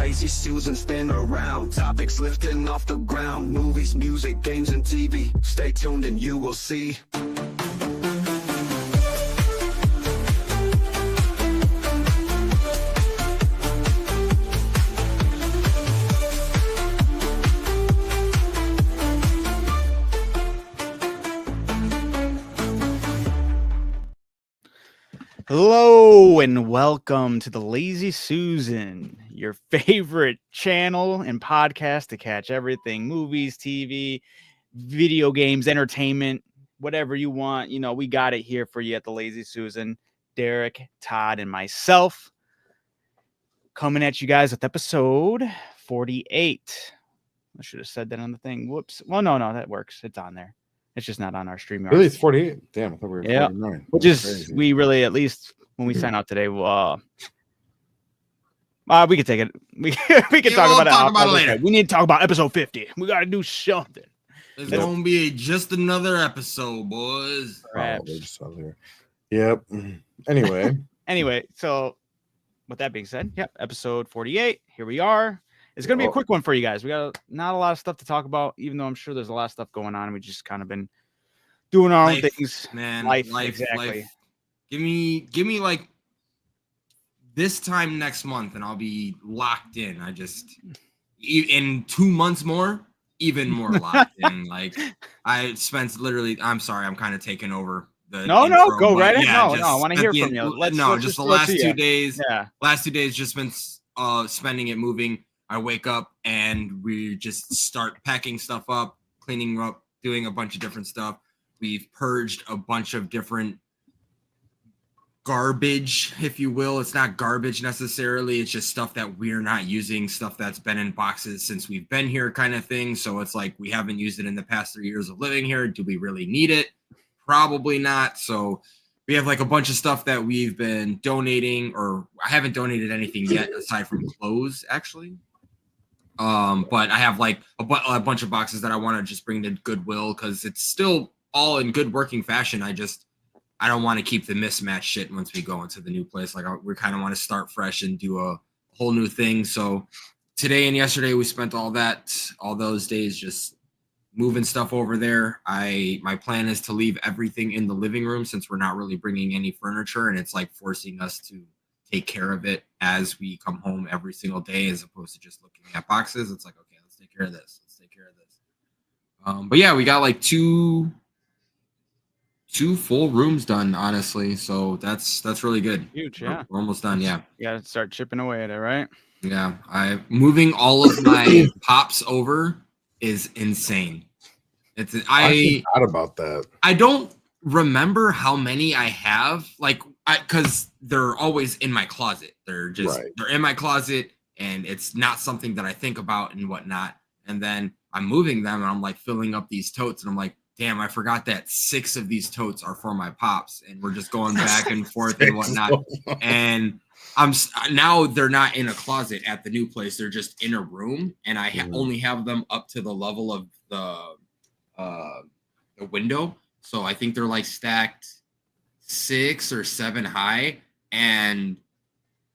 Lazy Susan spin around. Topics lifting off the ground. Movies, music, games, and TV. Stay tuned and you will see. Hello and welcome to the Lazy Susan, your favorite channel and podcast to catch everything movies, TV, video games, entertainment, whatever you want. You know, we got it here for you at the Lazy Susan. Derek, Todd, and myself coming at you guys with episode 48. I should have said that on the thing. Whoops. Well, no, that works. It's on there. It's just not on our StreamYard. Really, it's 48. Damn, I thought we were 49. Which is crazy. We really, at least when we sign out today, we can take it. We can talk about it later. We need to talk about episode 50. We got to do something. It's gonna be just another episode, boys. Yep. Anyway, so with that being said, episode 48. Here we are. It's going to be a quick one for you guys. We got not a lot of stuff to talk about, even though I'm sure there's a lot of stuff going on. We just kind of been doing our own things. Man, life. Exactly. Give me like this time next month and I'll be locked in. In 2 months more, even more locked in. Like I spent literally, I'm sorry, I'm kind of taking over. No, go right in. No, I want to hear from you. Let's the last 2 days. Yeah. Last 2 days just been spending it moving. I wake up and we just start packing stuff up, cleaning up, doing a bunch of different stuff. We've purged a bunch of different garbage, if you will. It's not garbage necessarily. It's just stuff that we're not using, stuff that's been in boxes since we've been here kind of thing. So it's like we haven't used it in the past 3 years of living here. Do we really need it? Probably not. So we have like a bunch of stuff that we've been donating, or I haven't donated anything yet aside from clothes, actually. But I have like a bunch of boxes that I want to just bring to Goodwill because it's still all in good working fashion. I don't want to keep the mismatched shit once we go into the new place. Like we kind of want to start fresh and do a whole new thing. So today and yesterday we spent all those days just moving stuff over there. My plan is to leave everything in the living room since we're not really bringing any furniture, and it's like forcing us to take care of it as we come home every single day, as opposed to just looking at boxes. It's like, okay, let's take care of this. But yeah, we got like two full rooms done, honestly. So that's really good. Huge, yeah. We're almost done, yeah. You gotta start chipping away at it, right? Yeah. Moving all of my pops over is insane. I forgot about that. I don't remember how many I have, because they're always in my closet. They're in my closet, and it's not something that I think about and whatnot. And then I'm moving them, and I'm like filling up these totes, and I'm like, damn, I forgot that 6 of these totes are for my pops, and we're just going back and forth and whatnot. And now they're not in a closet at the new place; they're just in a room, and I only have them up to the level of the window. So I think they're like stacked 6 or 7 high, and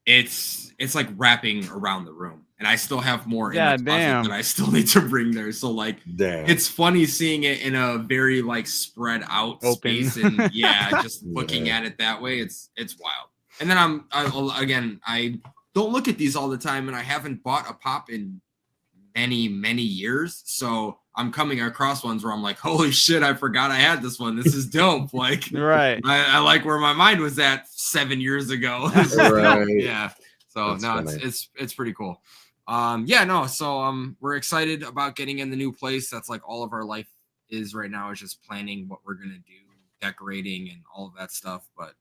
it's like wrapping around the room. And I still have more in the closet that I still need to bring there. So like, it's funny seeing it in a very like spread out space, and just looking at it that way. It's wild. And then I don't look at these all the time, and I haven't bought a pop in many years. So I'm coming across ones where I'm like, holy shit, I forgot I had this one. This is dope. Like, right. I like where my mind was at 7 years ago. Right. Yeah. So it's pretty cool. So we're excited about getting in the new place. That's like all of our life is right now, is just planning what we're gonna do, decorating and all of that stuff. But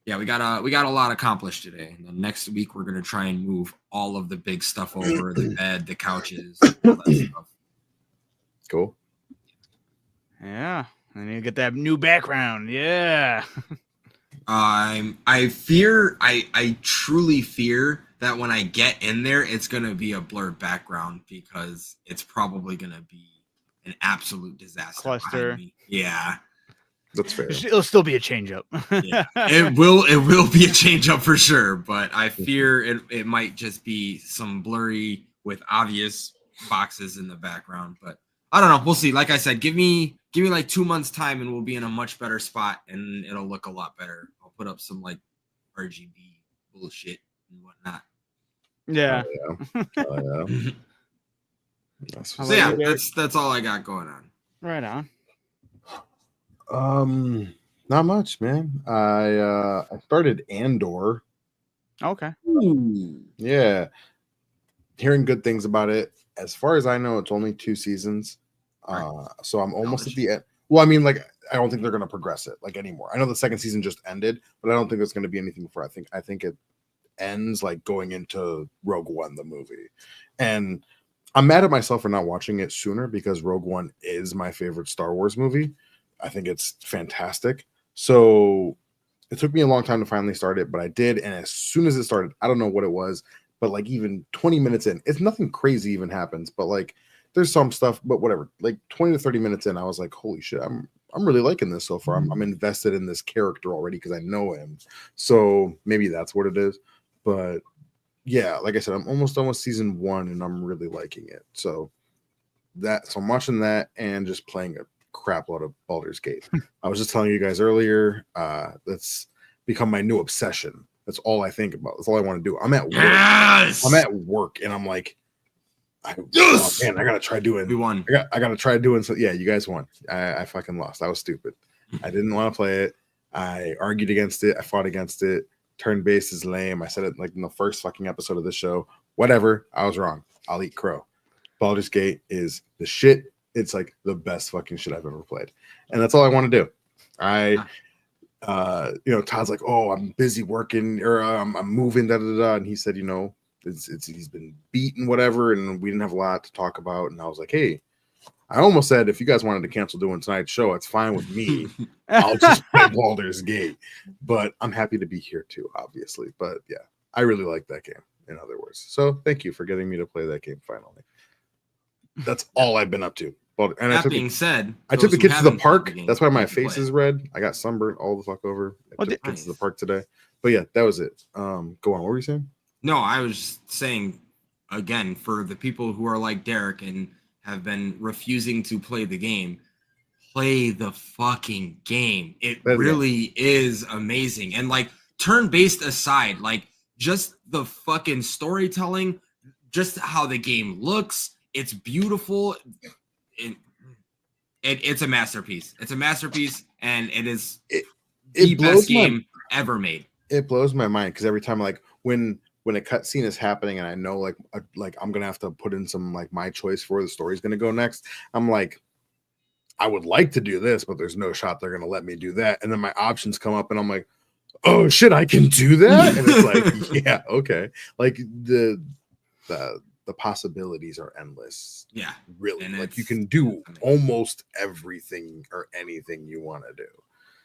yeah, we got a lot accomplished today. And then next week we're gonna try and move all of the big stuff over, the bed, the couches, all that stuff. Cool. Yeah. And you get that new background. Yeah. I truly fear that when I get in there, it's going to be a blurred background, because it's probably going to be an absolute disaster. Cluster. Yeah. That's fair. It'll still be a change up. Yeah, it will be a change up for sure, but I fear it might just be some blurry with obvious boxes in the background. But I don't know. We'll see. Like I said, give me like 2 months time and we'll be in a much better spot and it'll look a lot better. I'll put up some like RGB bullshit and whatnot. Yeah. Oh, yeah. So yeah, that's all I got going on. Right on. Not much, man. I started Andor. Okay. Ooh. Yeah, hearing good things about it. As far as I know, it's only 2 seasons. Right. So I'm almost at the end. Well, I mean, like, I don't think they're gonna progress it like anymore. I know the second season just ended, but I don't think there's gonna be anything for. I think it ends like going into Rogue One, the movie, and I'm mad at myself for not watching it sooner because Rogue One is my favorite Star Wars movie. I think it's fantastic. So it took me a long time to finally start it, but I did. And as soon as it started, I don't know what it was, but like even 20 minutes in, it's nothing crazy even happens, but like there's some stuff, but whatever. Like 20 to 30 minutes in, I was like, holy shit, I'm really liking this so far. I'm invested in this character already because I know him. So maybe that's what it is. But yeah, like I said, I'm almost done with season 1 and I'm really liking it. So I'm watching that and just playing a crap load of Baldur's Gate. I was just telling you guys earlier, that's become my new obsession. That's all I think about. That's all I want to do. I'm at work. Yes! I'm at work and I'm like, Yes! Oh, man, I gotta try doing. We won. I gotta try doing. So yeah, you guys won. I fucking lost. I was stupid. I didn't want to play it. I argued against it. I fought against it. Turn based is lame. I said it like in the first fucking episode of this show. Whatever. I was wrong. I'll eat crow. Baldur's Gate is the shit. It's like the best fucking shit I've ever played. And that's all I want to do. Todd's like, oh, I'm busy working or I'm moving, and he said, he's been beaten, whatever, and we didn't have a lot to talk about. And I was like, hey, I almost said if you guys wanted to cancel doing tonight's show, it's fine with me. I'll just play Baldur's Gate. But I'm happy to be here too, obviously. But yeah, I really like that game, in other words. So thank you for getting me to play that game finally. That's all I've been up to. And that being said, I took the kids to the park. That's why my face is red. I got sunburned all the fuck over. I took the kids to the park today. But yeah, that was it. Go on. What were you saying? No, I was saying, again, for the people who are like Derek and have been refusing to play the game, play the fucking game. It really is amazing. And like turn-based aside, like just the fucking storytelling, just how the game looks, it's beautiful. It's a masterpiece. It's a masterpiece, and it is the best game ever made. It blows my mind because every time, like when a cutscene is happening, and I know like I'm gonna have to put in some like my choice for where the story's gonna go next. I'm like, I would like to do this, but there's no shot they're gonna let me do that. And then my options come up, and I'm like, oh shit, I can do that. And it's like, yeah, okay. Like the possibilities are endless. Yeah, really. And like you can do almost everything or anything you want to do.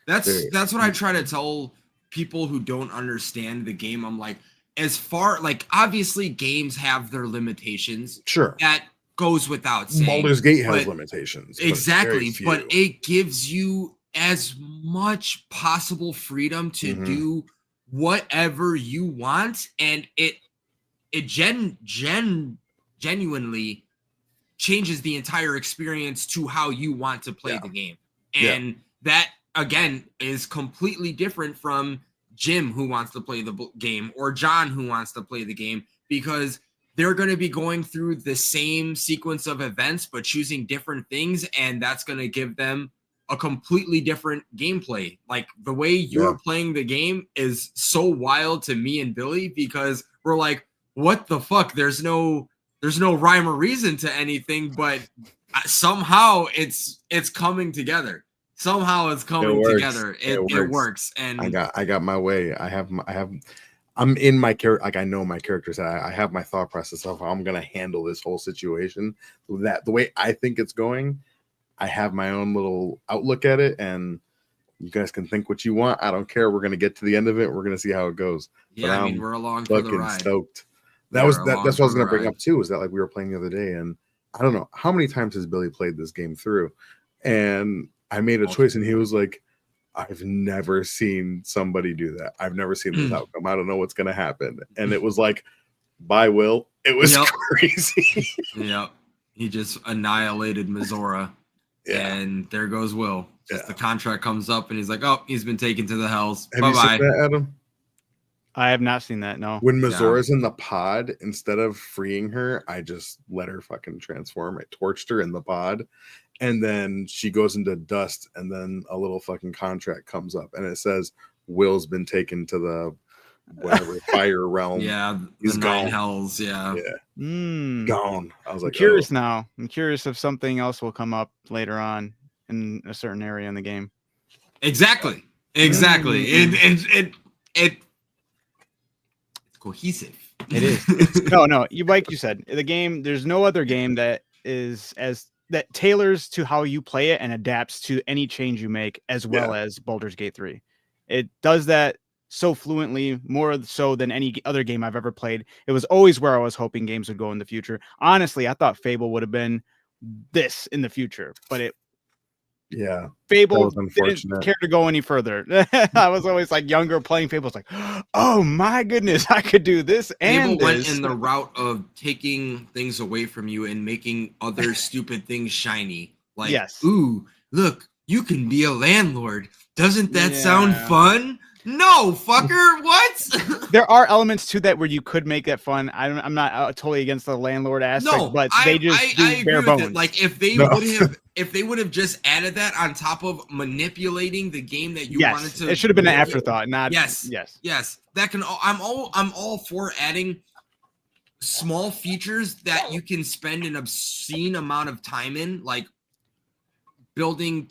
That's what I try to tell people who don't understand the game. I'm like, as far like obviously games have their limitations. Sure, that goes without saying. Baldur's Gate has limitations. Exactly, but it gives you as much possible freedom to do whatever you want, and it genuinely changes the entire experience to how you want to play the game. And that, again, is completely different from Jim, who wants to play the game, or John, who wants to play the game, because they're going to be going through the same sequence of events, but choosing different things. And that's going to give them a completely different gameplay. Like the way you're playing the game is so wild to me and Billy, because we're like, what the fuck? There's no rhyme or reason to anything, but somehow it's coming together. Somehow it's coming together. It works. And I got my way. I'm in my character. Like I know my characters. I have my thought process of how I'm gonna handle this whole situation. That the way I think it's going, I have my own little outlook at it, and you guys can think what you want. I don't care. We're gonna get to the end of it. We're gonna see how it goes. Yeah, I mean, we're along for the ride. Stoked. That's what I was gonna bring up too. Is that like we were playing the other day, and I don't know how many times has Billy played this game through, and I made a choice, and he was like, I've never seen somebody do that. I've never seen this outcome. I don't know what's going to happen. And it was like, bye, Will. It was crazy. Yep. He just annihilated Mizora. And there goes Will. Just the contract comes up and he's like, oh, he's been taken to the hells. Have you seen that, Adam? I have not seen that, no. When Mizora's in the pod, instead of freeing her, I just let her fucking transform. I torched her in the pod. And then she goes into dust, and then a little fucking contract comes up, and it says Will's been taken to the whatever fire realm. Yeah, he's gone. 9 hells. Yeah, gone. I was like, I'm curious now. I'm curious if something else will come up later on in a certain area in the game. Exactly. It's cohesive. It is. No. Like you said, the game. There's no other game that tailors to how you play it and adapts to any change you make, as well as Baldur's Gate 3. It does that so fluently, more so than any other game I've ever played. It was always where I was hoping games would go in the future. Honestly, I thought Fable would have been this in the future, but Fable didn't care to go any further. I was always like younger playing Fable. It's like, oh my goodness, I could do this and Fable went in the route of taking things away from you and making other stupid things shiny. Like, ooh, look, you can be a landlord. Doesn't that sound fun? No, fucker. What? There are elements to that where you could make that fun. I'm not totally against the landlord aspect, but they just do bare bones. Like if they would have just added that on top of manipulating the game that you wanted to, it should have been an afterthought. Not yes. That can. I'm all for adding small features that you can spend an obscene amount of time in, like building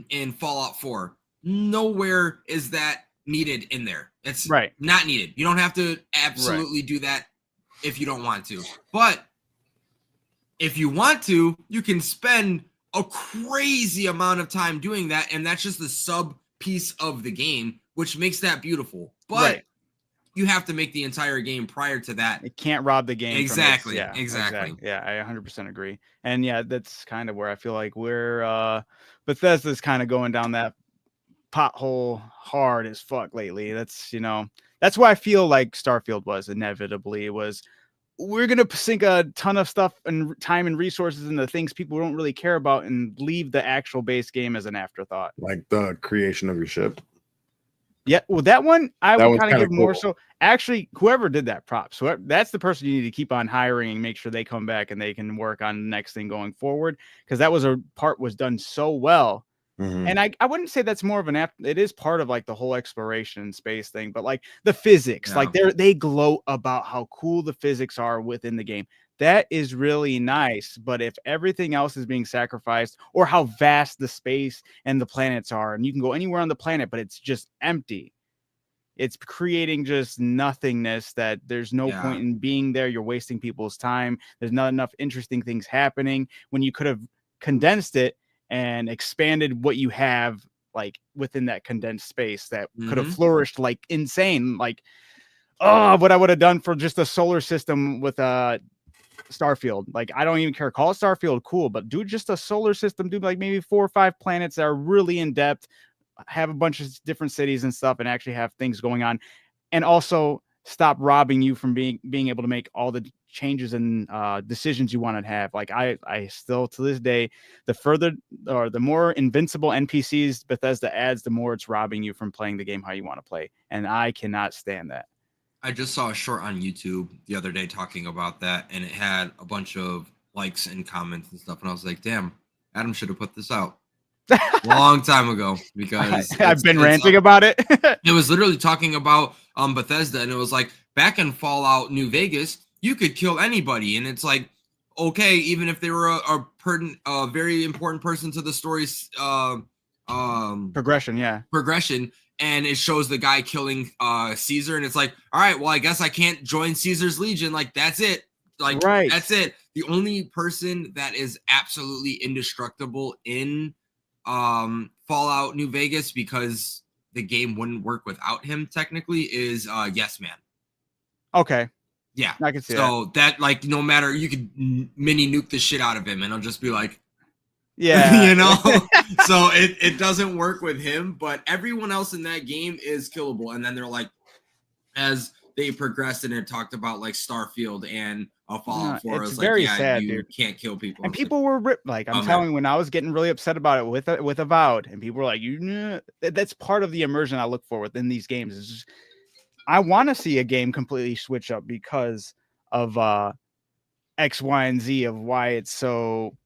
in Fallout 4. Nowhere is that needed in there. It's not needed. You don't have to absolutely do that if you don't want to. But if you want to, you can spend a crazy amount of time doing that, and that's just the sub piece of the game, which makes that beautiful. But you have to make the entire game prior to that. It can't rob the game. Exactly. Exactly. Yeah, I 100% agree. And that's kind of where I feel like Bethesda's kind of going down that pothole hard as fuck lately. That's why I feel like Starfield was inevitably we're gonna sink a ton of stuff and time and resources into things people don't really care about and leave the actual base game as an afterthought, like the creation of your ship. That one I would kind of give more so. Actually, whoever did that, props. That's the person you need to keep on hiring and make sure they come back and they can work on the next thing going forward, because that was done so well. And I wouldn't say that's more of it is part of like the whole exploration space thing, but like the physics, like they gloat about how cool the physics are within the game. That is really nice. But if everything else is being sacrificed, or how vast the space and the planets are, and you can go anywhere on the planet, but it's just empty, it's creating just nothingness that there's no point in being there. You're wasting people's time. There's not enough interesting things happening when you could have condensed it and expanded what you have like within that condensed space that could have flourished like insane. Like, what I would have done for just a solar system with Starfield. Like, I don't even care. Call it Starfield, cool, but do just a solar system. Do like maybe 4 or 5 planets that are really in depth, have a bunch of different cities and stuff, and actually have things going on, and also stop robbing you from being able to make all the changes and decisions you want to have. Like I still to this day, the more invincible NPCs Bethesda adds, the more it's robbing you from playing the game how you want to play, and I cannot stand that. I just saw a short on YouTube the other day talking about that, and it had a bunch of likes and comments and stuff, and I was like, damn, Adam should have put this out long time ago, because I've been ranting about it. It was literally talking about Bethesda, and it was like, back in Fallout New Vegas, you could kill anybody, and it's like, okay, even if they were a very important person to the story's progression, and it shows the guy killing Caesar, and it's like, all right, well, I guess I can't join Caesar's Legion. Like, that's it. Like, that's it. The only person that is absolutely indestructible in Fallout New Vegas, because the game wouldn't work without him technically, is Yes Man. Okay. Yeah, I can see that like, no matter, you could mini nuke the shit out of him and I'll just be like, Yeah. you know, so it doesn't work with him, but everyone else in that game is killable. And then they're like, as they progressed and it talked about like Starfield and Fallout 4, it's it's like, very yeah, sad, you dude. can't kill people. And It's like, people were like, I'm man. telling you, when I was getting really upset about it with Avowed, and people were like, that's part of the immersion I look for within these games. Is just, I want to see a game completely switch up because of X, Y, and Z of why it's so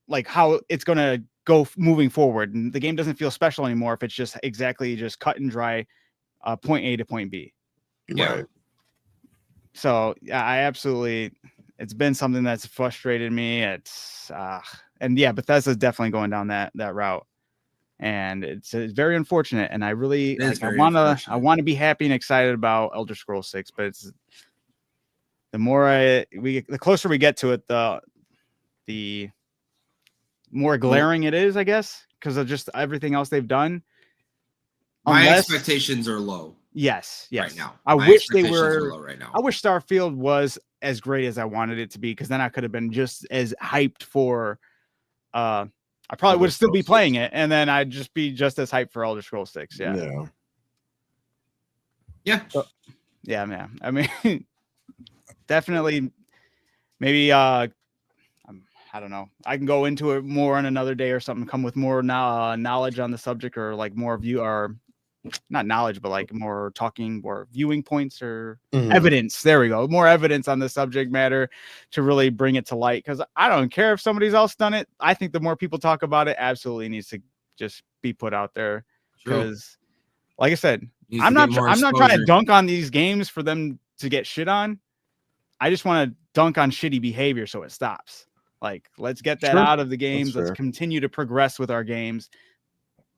like how it's gonna go moving forward. And the game doesn't feel special anymore if it's just exactly just cut and dry, point A to point B. Yeah. Right. So yeah, I absolutely, it's been something that's frustrated me. It's and yeah, Bethesda's definitely going down that route, and it's very unfortunate. And I really like, I want to be happy and excited about Elder Scrolls 6, but it's the closer we get to it, the more glaring it is, I guess, because of just everything else they've done. My expectations are low. Yes. Right now. I My wish they expectations were are low right now. I wish Starfield was as great as I wanted it to be, because then I could have been just as hyped for I probably would still be playing it, and then I'd just be just as hyped for Elder Scrolls 6. Yeah. Yeah, man. I mean, definitely maybe I don't know. I can go into it more on another day or something, come with more knowledge on the subject, or like more view, or not knowledge, but like more talking or viewing points or evidence. There we go. More evidence on the subject matter to really bring it to light. Because I don't care if somebody else done it. I think the more people talk about it, absolutely needs to just be put out there. Because, like I said, I'm not trying to dunk on these games for them to get shit on. I just want to dunk on shitty behavior so it stops. Like, let's get that out of the games. Let's continue to progress with our games.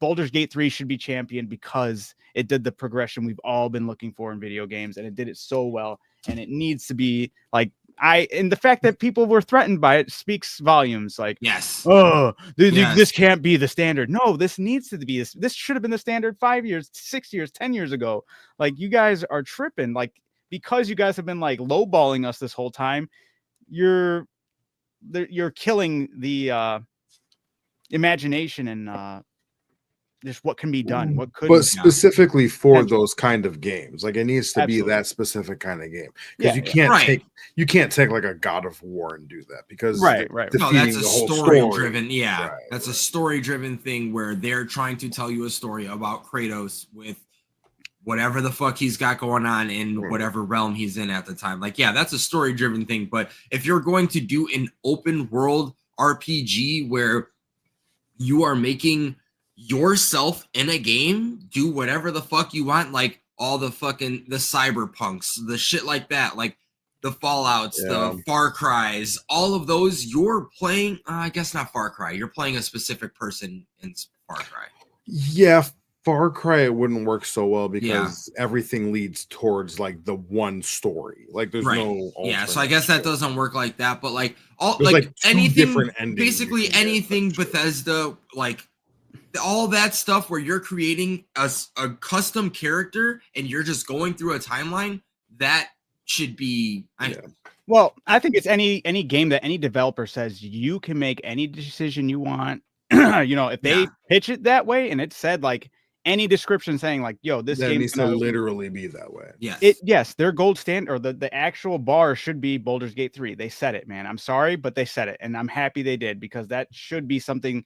Baldur's Gate 3 should be championed because it did the progression we've all been looking for in video games, and it did it so well. And it needs to be like, and the fact that people were threatened by it speaks volumes. Like, yes, this can't be the standard. No, this needs to be this should have been the standard 5 years, 6 years, 10 years ago. Like, you guys are tripping. Like, because you guys have been like lowballing us this whole time, you're killing the imagination and just what can be done, what could. But specifically for those kind of games, like it needs to be that specific kind of game, because you can't take like a God of War and do that, because right. No, that's a story driven. Yeah, that's a story driven thing where they're trying to tell you a story about Kratos with whatever the fuck he's got going on in whatever realm he's in at the time. Like, yeah, that's a story driven thing. But if you're going to do an open world RPG where you are making yourself in a game do whatever the fuck you want, like all the fucking the cyberpunks, the shit like that, like the Fallouts, the Far Cries, all of those, you're playing I guess not Far Cry, you're playing a specific person in Far Cry. Yeah, Far Cry, it wouldn't work so well because everything leads towards like the one story. Like there's no so I guess that doesn't work like that, but like all like anything different endings, basically anything Bethesda, like all that stuff where you're creating a custom character and you're just going through a timeline, that should be well, I think it's any game that any developer says you can make any decision you want. You know, if they pitch it that way and it said like any description saying like, yo, this game needs to literally be that way. Yes, their gold standard, or the actual bar should be Baldur's Gate 3. They said it, man. I'm sorry, but they said it, and I'm happy they did, because that should be something.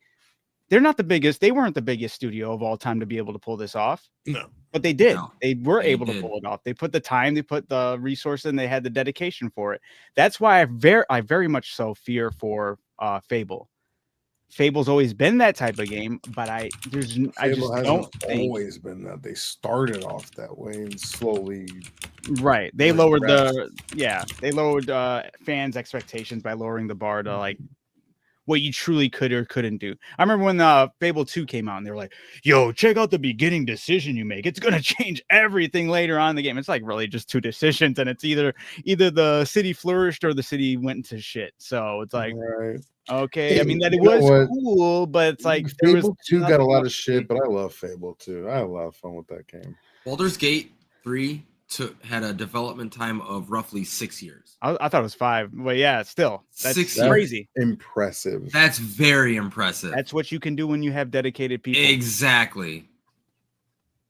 They're not the biggest. They weren't the biggest studio of all time to be able to pull this off. No, but they did. No, they were able to pull it off. They put the time, they put the resources, and they had the dedication for it. That's why I very much so fear for Fable. Fable's always been that type of game, but I just don't think always been that. They started off that way and slowly they lowered fans' expectations by lowering the bar to like what you truly could or couldn't do. I remember when Fable 2 came out and they were like, yo, check out the beginning decision you make. It's going to change everything later on in the game. It's like really just two decisions, and it's either the city flourished or the city went into shit. So it's like, okay, I mean, that it was cool, but it's like Fable 2 got a lot of shit, but I love Fable 2. I had a lot of fun with that game. Baldur's Gate 3 had a development time of roughly 6 years. I thought it was 5, but yeah, still, that's 6 years. crazy. Impressive. That's very impressive. That's what you can do when you have dedicated people. Exactly.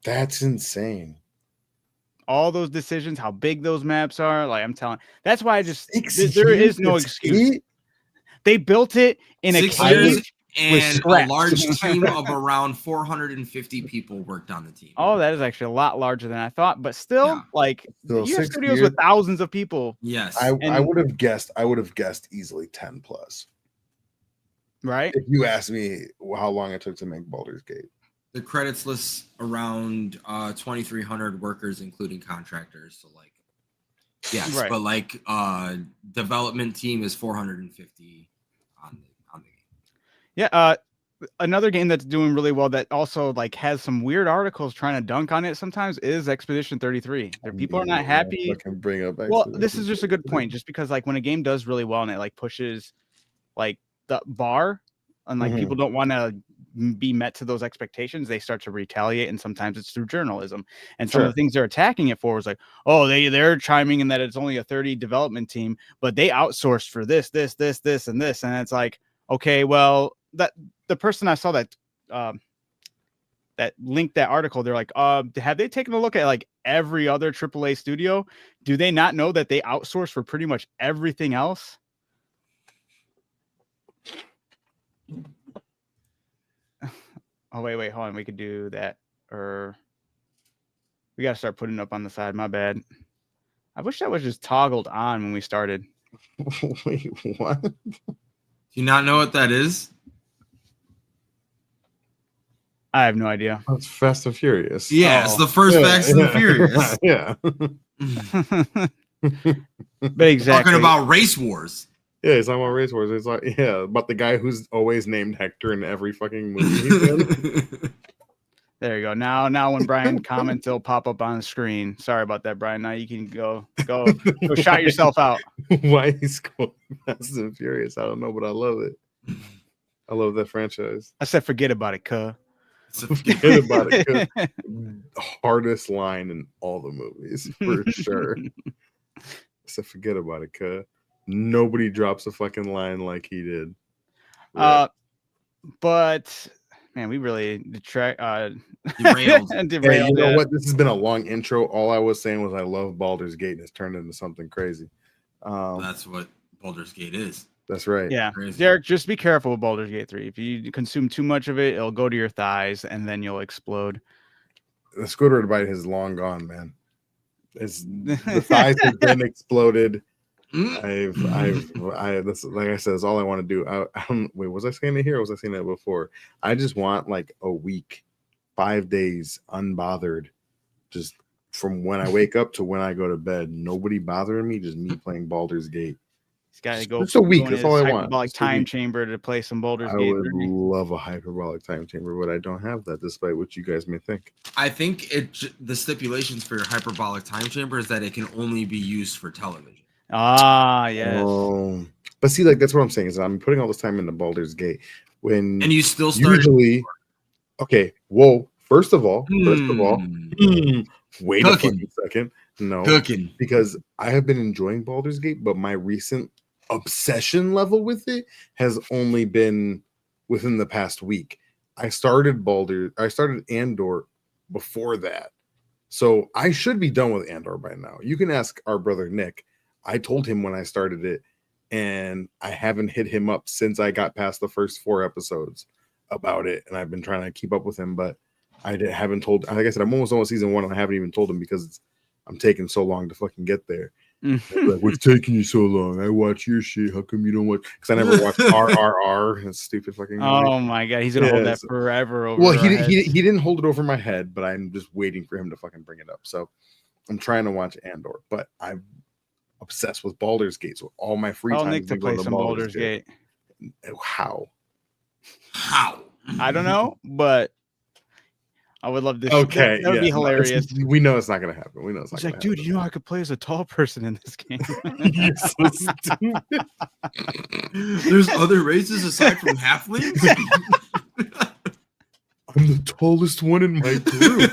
That's insane. All those decisions, how big those maps are, like I'm telling. That's why I just Six there years? is no It's excuse. eight? They built it in 6 a years cave. and a scraps. large team of around 450 people worked on the team. Oh, that is actually a lot larger than I thought, but still, Yeah. like Still you have 6 studios years. with thousands of people, Yes. I And- would have guessed. I would have guessed easily 10 plus. right? If you asked me how long it took to make Baldur's Gate. The credits lists around 2,300 workers, including contractors. So like, yes, Right. but like development team is 450 on the game. Yeah. Another game that's doing really well that also like has some weird articles trying to dunk on it sometimes is Expedition 33. People are not happy. I can bring up. Well, this is just a good point, just because like when a game does really well and it like pushes like the bar and like Mhm. people don't want to be met to those expectations, they start to retaliate, and sometimes it's through journalism. And some of Sure. the things they're attacking it for is like, oh, they're chiming in that it's only a 30 development team, but they outsourced for this, and this, and it's like, okay, well, that the person I saw that that linked that article, they're like, have they taken a look at like every other AAA studio? Do they not know that they outsource for pretty much everything else? Oh, wait, hold on. We could do that. Or we got to start putting it up on the side. My bad. I wish that was just toggled on when we started. Wait, what? Do you not know what that is? I have no idea. That's Fast and Furious. Yeah, it's the first Fast and Furious. Yeah. But exactly. Talking about race wars. Yeah, it's talking about race wars. It's like, yeah, about the guy who's always named Hector in every fucking movie he's in. There you go. Now when Brian comments, it'll pop up on the screen. Sorry about that, Brian. Now you can go shot yourself out. Why he's called Fast and Furious, I don't know, but I love it. I love that franchise. I said forget about it, cuh. Forget about it. 'Cause hardest line in all the movies, for sure. I said forget about it, cuh. Nobody drops a fucking line like he did. But man, we really derailed. Derailed. Hey, you know that. what? This has been a long intro. All I was saying was I love Baldur's Gate, and it's turned into something crazy. That's what Baldur's Gate is. That's right. Yeah, Crazy. Derek, just be careful with Baldur's Gate 3. If you consume too much of it, it'll go to your thighs, and then you'll explode. The Squidward bite is long gone, man. The thighs have been exploded. That's like I said, that's all I want to do. I don't wait, was I saying it here or was I saying that before? I just want like a week, 5 days unbothered, just from when I wake up to when I go to bed. Nobody bothering me, just me playing Baldur's Gate. He's got to go. Just a week, go in that's his all I want. hyperbolic Just a time week. chamber to play some Baldur's I Gate would 3. love a hyperbolic time chamber, but I don't have that, despite what you guys may think. I think the stipulations for your hyperbolic time chamber is that it can only be used for television. Ah, yes. But see, like that's what I'm saying is I'm putting all this time into Baldur's Gate when And you still start usually. Okay, whoa. First of all, wait a Cooking. fucking second. No, cooking. because I have been enjoying Baldur's Gate, but my recent obsession level with it has only been within the past week. I started Andor before that. So I should be done with Andor by now. You can ask our brother Nick. I told him when I started it, and I haven't hit him up since I got past the first 4 episodes about it. And I've been trying to keep up with him, but haven't told. Like I said, I'm almost on season 1, and I haven't even told him because I'm taking so long to fucking get there. Like, what's taking you so long? I watch your shit. How come you don't watch? Because I never watched RRR. That stupid fucking movie. Oh my god, he's gonna hold that so- forever over. Well, our he heads. didn't hold it over my head, but I'm just waiting for him to fucking bring it up. So I'm trying to watch Andor, but I'm obsessed with Baldur's Gate. So all my free Tell time Nick is to going play some Baldur's Gate. How? How? I don't know, but I would love this. Okay, that would be yeah, no, hilarious. we know it's not gonna happen. We know it's not. He's like, gonna dude, you know I could play as a tall person in this game. happen. You're so stupid. There's other races aside from halflings? I'm the tallest one in my group.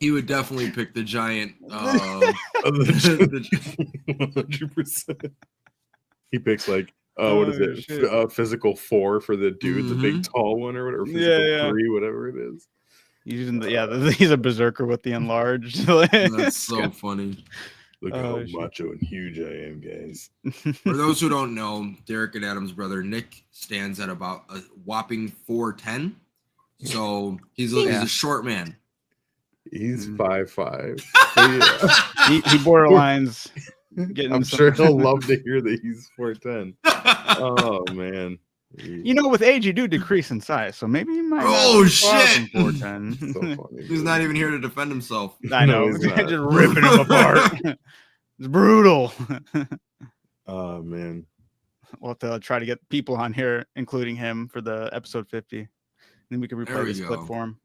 He would definitely pick the giant. 100%. He picks like what is it? shit. Physical 4 for the dude, the big tall one or whatever. Physical 3, whatever it is. He's he's a berserker with the enlarged. That's so funny. Look how macho and huge I am, guys. For those who don't know, Derek and Adam's brother Nick stands at about a whopping 4'10". So he's a short man. He's 5'5". He borderlines. I'm sure he'll love to hear that he's 4'10". Oh man. You know, with age you do decrease in size, so maybe you might. Oh shit! 4'10". So funny, he's not even here to defend himself. I know. No, he's not. Just ripping him apart. It's brutal. Oh man. We'll have to try to get people on here, including him, for the episode 50. And then we can replay this clip for him.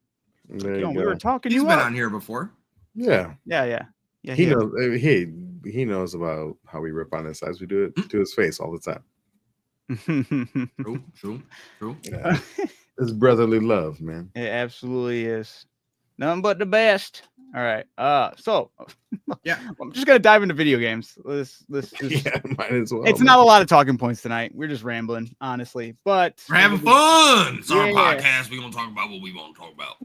There Like, you go. we were talking. He's been on here before. Yeah. Yeah. He knows. He knows about how we rip on his size. We do it to his face all the time. True. Yeah. It's brotherly love, man. It absolutely is. Nothing but the best. All right. So yeah, I'm just gonna dive into video games. Let's yeah, might as well. It's not a lot of talking points tonight. We're just rambling, honestly. But we're having fun. It's our podcast. We're gonna talk about what we want to talk about.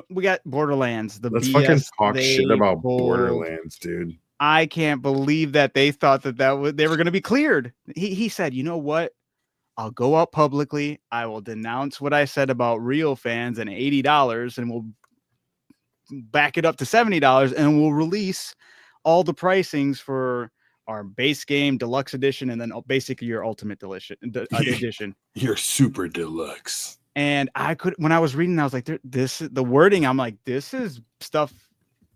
We got Borderlands. Let's fucking talk shit about Borderlands, dude. I can't believe that they thought that they were gonna be cleared. He said, you know what? I'll go out publicly. I will denounce what I said about real fans and $80, and we'll back it up to $70, and we'll release all the pricings for our base game, deluxe edition, and then basically your ultimate edition. Your super deluxe. And when I was reading, I was like, the wording, I'm like, this is stuff.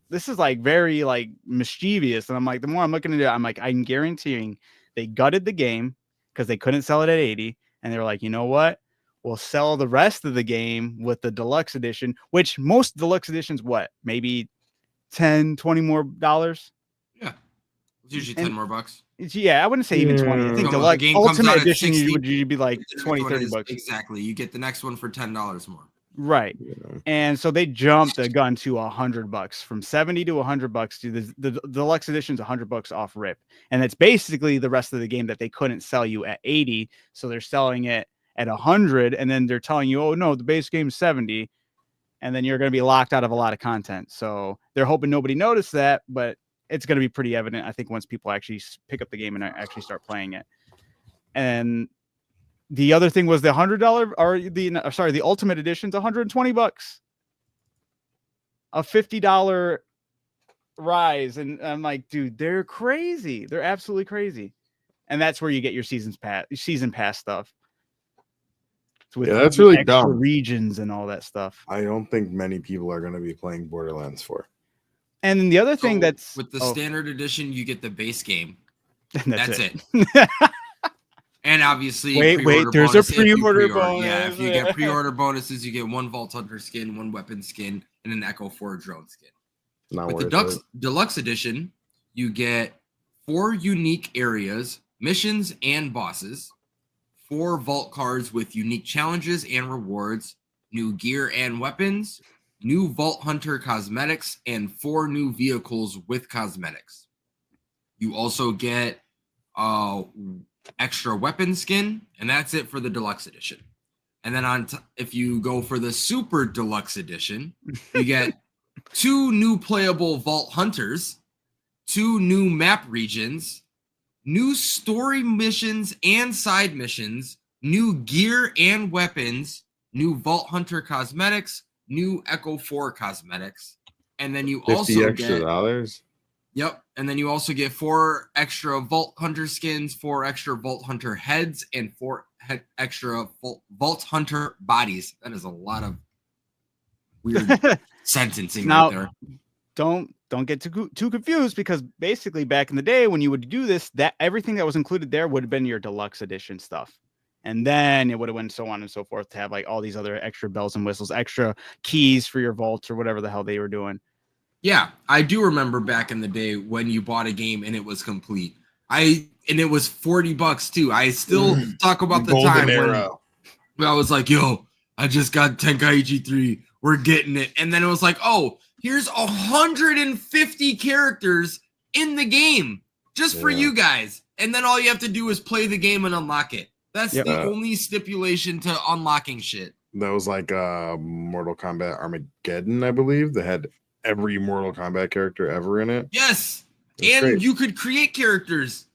This is like very like mischievous. And I'm like, the more I'm looking at it, I'm like, I'm guaranteeing they gutted the game because they couldn't sell it at 80. And they were like, you know what? We'll sell the rest of the game with the deluxe edition, which most deluxe editions, maybe $10-20 more? Yeah. It's usually 10 more bucks. Yeah, I wouldn't say even 20. I think deluxe ultimate edition would be like $20-30. Exactly. You get the next one for $10 more. Right. Yeah. And so they jumped the gun to $100 from 70 to $100 to the deluxe edition's $100 off rip. And it's basically the rest of the game that they couldn't sell you at 80. So they're selling it at 100, and then they're telling you, oh no, the base game's 70, and then you're going to be locked out of a lot of content. So they're hoping nobody noticed that, but it's going to be pretty evident, I think, once people actually pick up the game and actually start playing it. And the other thing was the $100 or the ultimate edition's $120, a $50 rise. And I'm like, dude, they're crazy. They're absolutely crazy. And that's where you get your season pass stuff. With that's really dumb. Regions and all that stuff. I don't think many people are going to be playing Borderlands 4. And then the other thing that's with the standard edition, you get the base game. That's it. And obviously, wait, there's a pre-order bonus. Yeah, if you get pre-order bonuses, you get 1 Vault Hunter skin, 1 weapon skin, and an Echo 4 drone skin. With the deluxe edition, you get 4 unique areas, missions, and bosses. 4 vault cards with unique challenges and rewards, new gear and weapons, new Vault Hunter cosmetics, and 4 new vehicles with cosmetics. You also get extra weapon skin, and that's it for the deluxe edition. And then if you go for the super deluxe edition, you get 2 new playable Vault Hunters, 2 new map regions, new story missions and side missions, new gear and weapons, new Vault Hunter cosmetics, new Echo 4 cosmetics, and then you also extra get dollars. Yep, and then you also get 4 extra Vault Hunter skins, 4 extra Vault Hunter heads, and 4 extra Vault Hunter bodies. That is a lot of weird sentencing right there. Don't get too confused, because basically back in the day when you would do this, that everything that was included there would have been your deluxe edition stuff. And then it would have went so on and so forth to have like all these other extra bells and whistles, extra keys for your vaults or whatever the hell they were doing. Yeah, I do remember back in the day when you bought a game and it was complete. And it was $40 too. I still talk about the time when I was like, yo, I just got Tenkaichi 3. we're getting it. And then it was like, oh, here's 150 characters in the game just for you guys. And then all you have to do is play the game and unlock it. That's the only stipulation to unlocking shit. That was like Mortal Kombat Armageddon, I believe. That had every Mortal Kombat character ever in it. Yes. And great. you could create characters,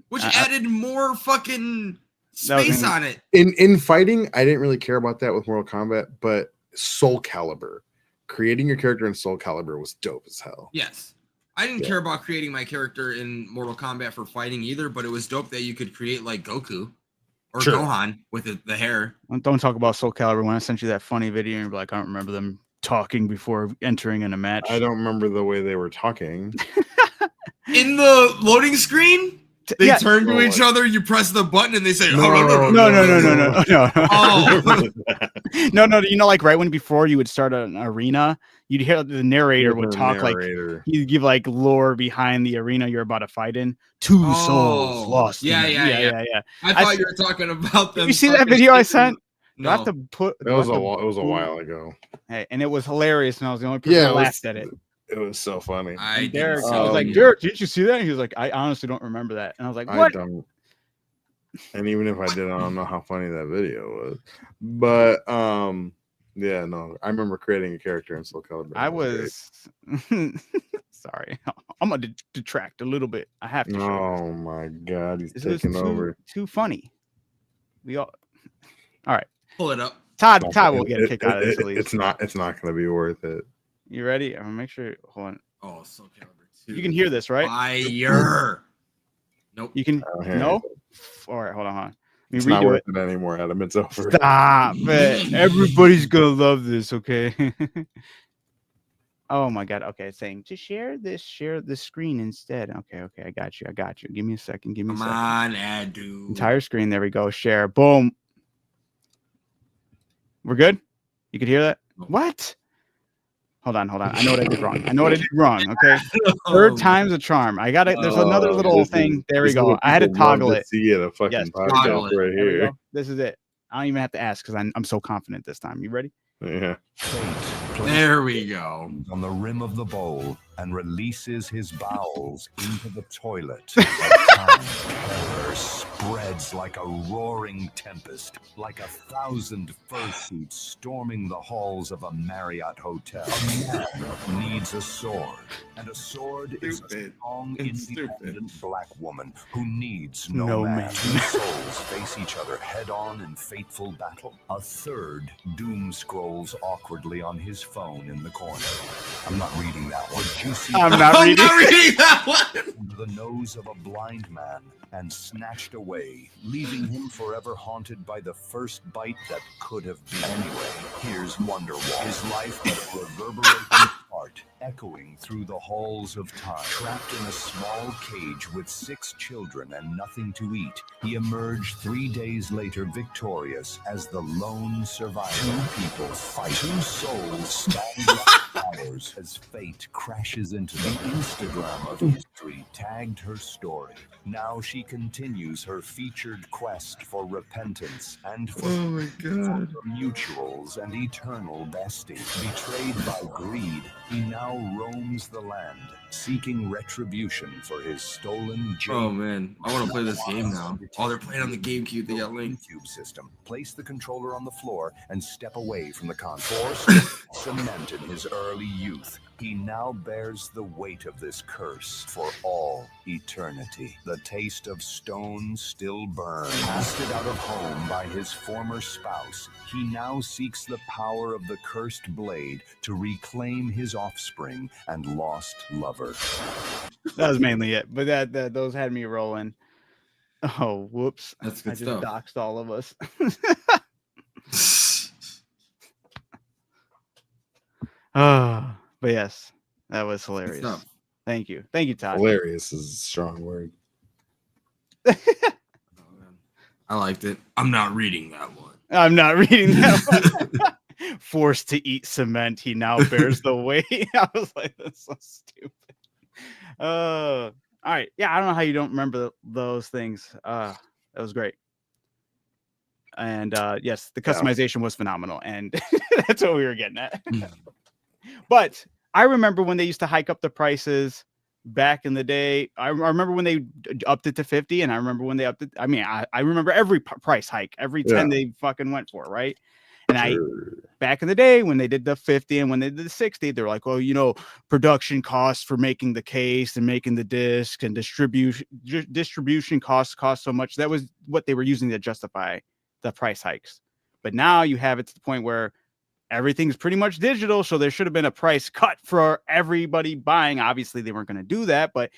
which added more fucking space on it. In fighting, I didn't really care about that with Mortal Kombat, but Soul Calibur, creating your character in Soul Calibur was dope as hell. Yes. I didn't care about creating my character in Mortal Kombat for fighting either, but it was dope that you could create like Goku or Gohan with the hair. Don't talk about Soul Calibur. When I sent you that funny video, and you're like, I don't remember them talking before entering in a match. I don't remember the way they were talking. In the loading screen? They turn to each other, you press the button, and they say, no. No, you know, like right when before you would start an arena, you'd hear the narrator would talk like he'd give like lore behind the arena you're about to fight in. Two souls lost. Yeah. I thought you were talking about them. You see that video I sent? No. I have to put. It was a while ago. Hey, and it was hilarious, and I was the only person that laughed at it. It was so funny. Derek, I was like, Derek, didn't you see that? And he was like, I honestly don't remember that. And I was like, what? I don't. And even if I did, I don't know how funny that video was. But yeah, no, I remember creating a character in Soul Calibur. I was sorry. I'm gonna detract a little bit. I have to. Oh my god, he's taking over. Too funny. We all right. Pull it up. Todd will get a kick out of this. It's not going to be worth it. You ready? I'm gonna make sure. Hold on. Oh, Soul Calibur 2. You can hear this, right? Fire. Nope. You can. No. All right. Hold on. It's not worth it anymore, Adam. It's over. Stop it. Everybody's gonna love this. Okay. Oh my god. Okay, it's saying to share the screen instead. Okay. I got you. Give me a second. Come on, Adu. Entire screen. There we go. Share. Boom. We're good. You could hear that. What? Hold on. I know what I did wrong. Okay. Third time's a charm. I got it. There's another little thing. There we go. I had to toggle it. See it. A fucking podcast right here. This is it. I don't even have to ask because I'm so confident this time. You ready? Yeah. There we go. On the rim of the bowl and releases his bowels into the toilet. Terror spreads like a roaring tempest, like 1,000 fursuits storming the halls of a Marriott hotel. A man needs a sword, and a sword is a strong, independent black woman who needs no man. Two souls face each other head-on in fateful battle. A third doom scrolls awkwardly on his phone in the corner. I'm not reading that one. I'm not reading that one. Under the nose of a blind man and snatched away, leaving him forever haunted by the first bite that could have been. Anyway, here's Wonderwall. His life but a reverberating heart, echoing through the halls of time. Trapped in a small cage with 6 children and nothing to eat, he emerged 3 days later victorious as the lone survivor. 2 people fight. 2 souls stand like towers as fate crashes into the Instagram of history tagged her story. Now she continues her featured quest for repentance and for mutuals and eternal bestie. Betrayed by greed, he now roams the land, seeking retribution for his stolen jade. Oh man, I want to play this game now. Oh, they're playing on the GameCube. They got linked. System. Place the controller on the floor and step away from the console. Forced cement in his early youth, he now bears the weight of this curse for all eternity. The taste of stone still burns. Casted out of home by his former spouse, he now seeks the power of the cursed blade to reclaim his offspring and lost lover. That was mainly it, but that those had me rolling. Oh, whoops! That's good I stuff. just doxed all of us. But yes, that was hilarious. Thank you, Todd. Hilarious is a strong word. I liked it. I'm not reading that one. Forced to eat cement, he now bears the weight. I was like, that's so stupid. All right. Yeah, I don't know how you don't remember those things. That was great. And yes, the Yeah. customization was phenomenal, and that's what we were getting at. But I remember when they used to hike up the prices back in the day. I remember when they upped it to 50, and I remember when they upped it. I mean, I remember every price hike, every 10 they fucking went for, right? And back in the day when they did the 50 and when they did the 60, they're like, well, you know, production costs for making the case and making the disc and distribution costs cost so much. That was what they were using to justify the price hikes. But now you have it to the point where everything's pretty much digital, so there should have been a price cut for everybody buying. Obviously they weren't going to do that, but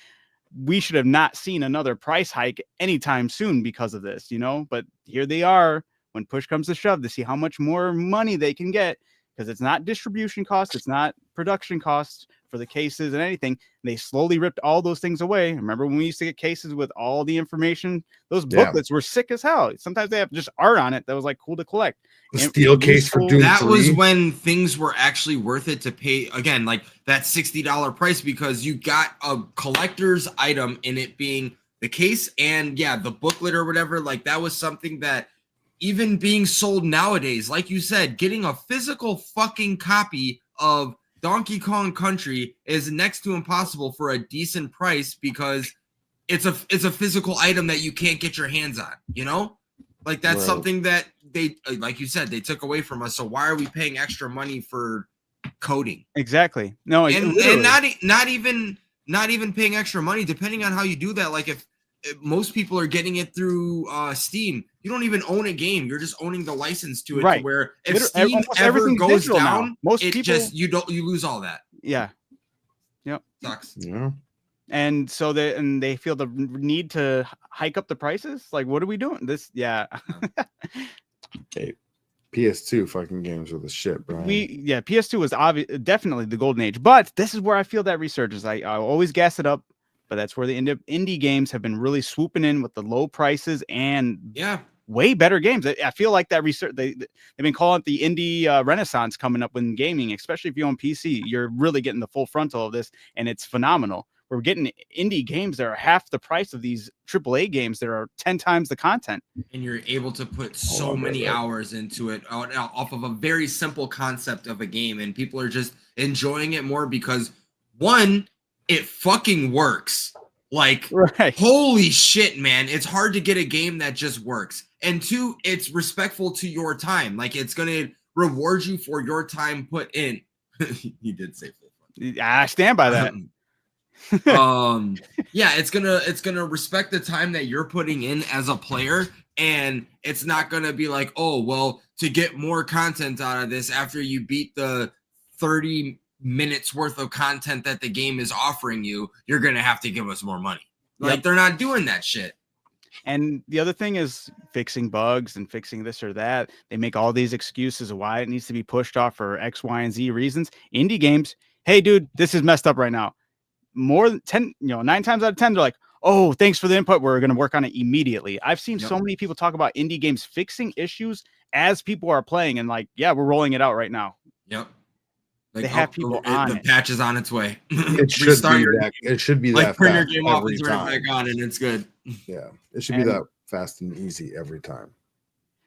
we should have not seen another price hike anytime soon because of this, you know. But here they are, when push comes to shove, to see how much more money they can get, because it's not distribution costs, it's not production costs for the cases and anything. They slowly ripped all those things away. Remember when we used to get cases with all the information? Those booklets were sick as hell. Sometimes they have just art on it that was like cool to collect. The steel case for Doom that 3. was when things were actually worth it to pay, again, like that $60 price, because you got a collector's item in it being the case and the booklet or whatever. Like that was something that even being sold nowadays, like you said, getting a physical fucking copy of Donkey Kong Country is next to impossible for a decent price, because it's a physical item that you can't get your hands on, you know? Like that's something that they, like you said, they took away from us. So why are we paying extra money for coding? Exactly. No, and not even paying extra money, depending on how you do that. Like if most people are getting it through Steam, you don't even own a game, you're just owning the license to it, to where if Steam ever goes down, most people just you lose all that. Sucks. And so they feel the need to hike up the prices. Like, what are we doing? Okay. PS2 fucking games were the shit, bro. PS2 was definitely the golden age, but this is where I feel that resurgence. I always gas it up, but that's where the indie games have been really swooping in with the low prices and way better games. I feel like that research they've been calling it the indie renaissance coming up in gaming, especially if you own PC. You're really getting the full frontal of this, and it's phenomenal. We're getting indie games that are half the price of these AAA games that are 10 times the content. And you're able to put so many hours into it off of a very simple concept of a game, and people are just enjoying it more because, one, it fucking works. Like, holy shit, man. It's hard to get a game that just works. And two, it's respectful to your time. Like, it's going to reward you for your time put in. He did say full fun. I stand by that. It's gonna respect the time that you're putting in as a player, and it's not gonna be like, oh well, to get more content out of this after you beat the 30 minutes worth of content that the game is offering you, you're gonna have to give us more money. Like, they're not doing that shit. And the other thing is fixing bugs and fixing this or that. They make all these excuses of why it needs to be pushed off for X, Y, and Z reasons. Indie games, hey dude, this is messed up right now. More than 10, 9 times out of 10, they're like, oh, thanks for the input, we're going to work on it immediately. I've seen so many people talk about indie games fixing issues as people are playing, and like, we're rolling it out right now. Like, they have people on the patch is on its way. It should be like that print your fast game off every and time. turn it back on, and it's good. It should be that fast and easy every time.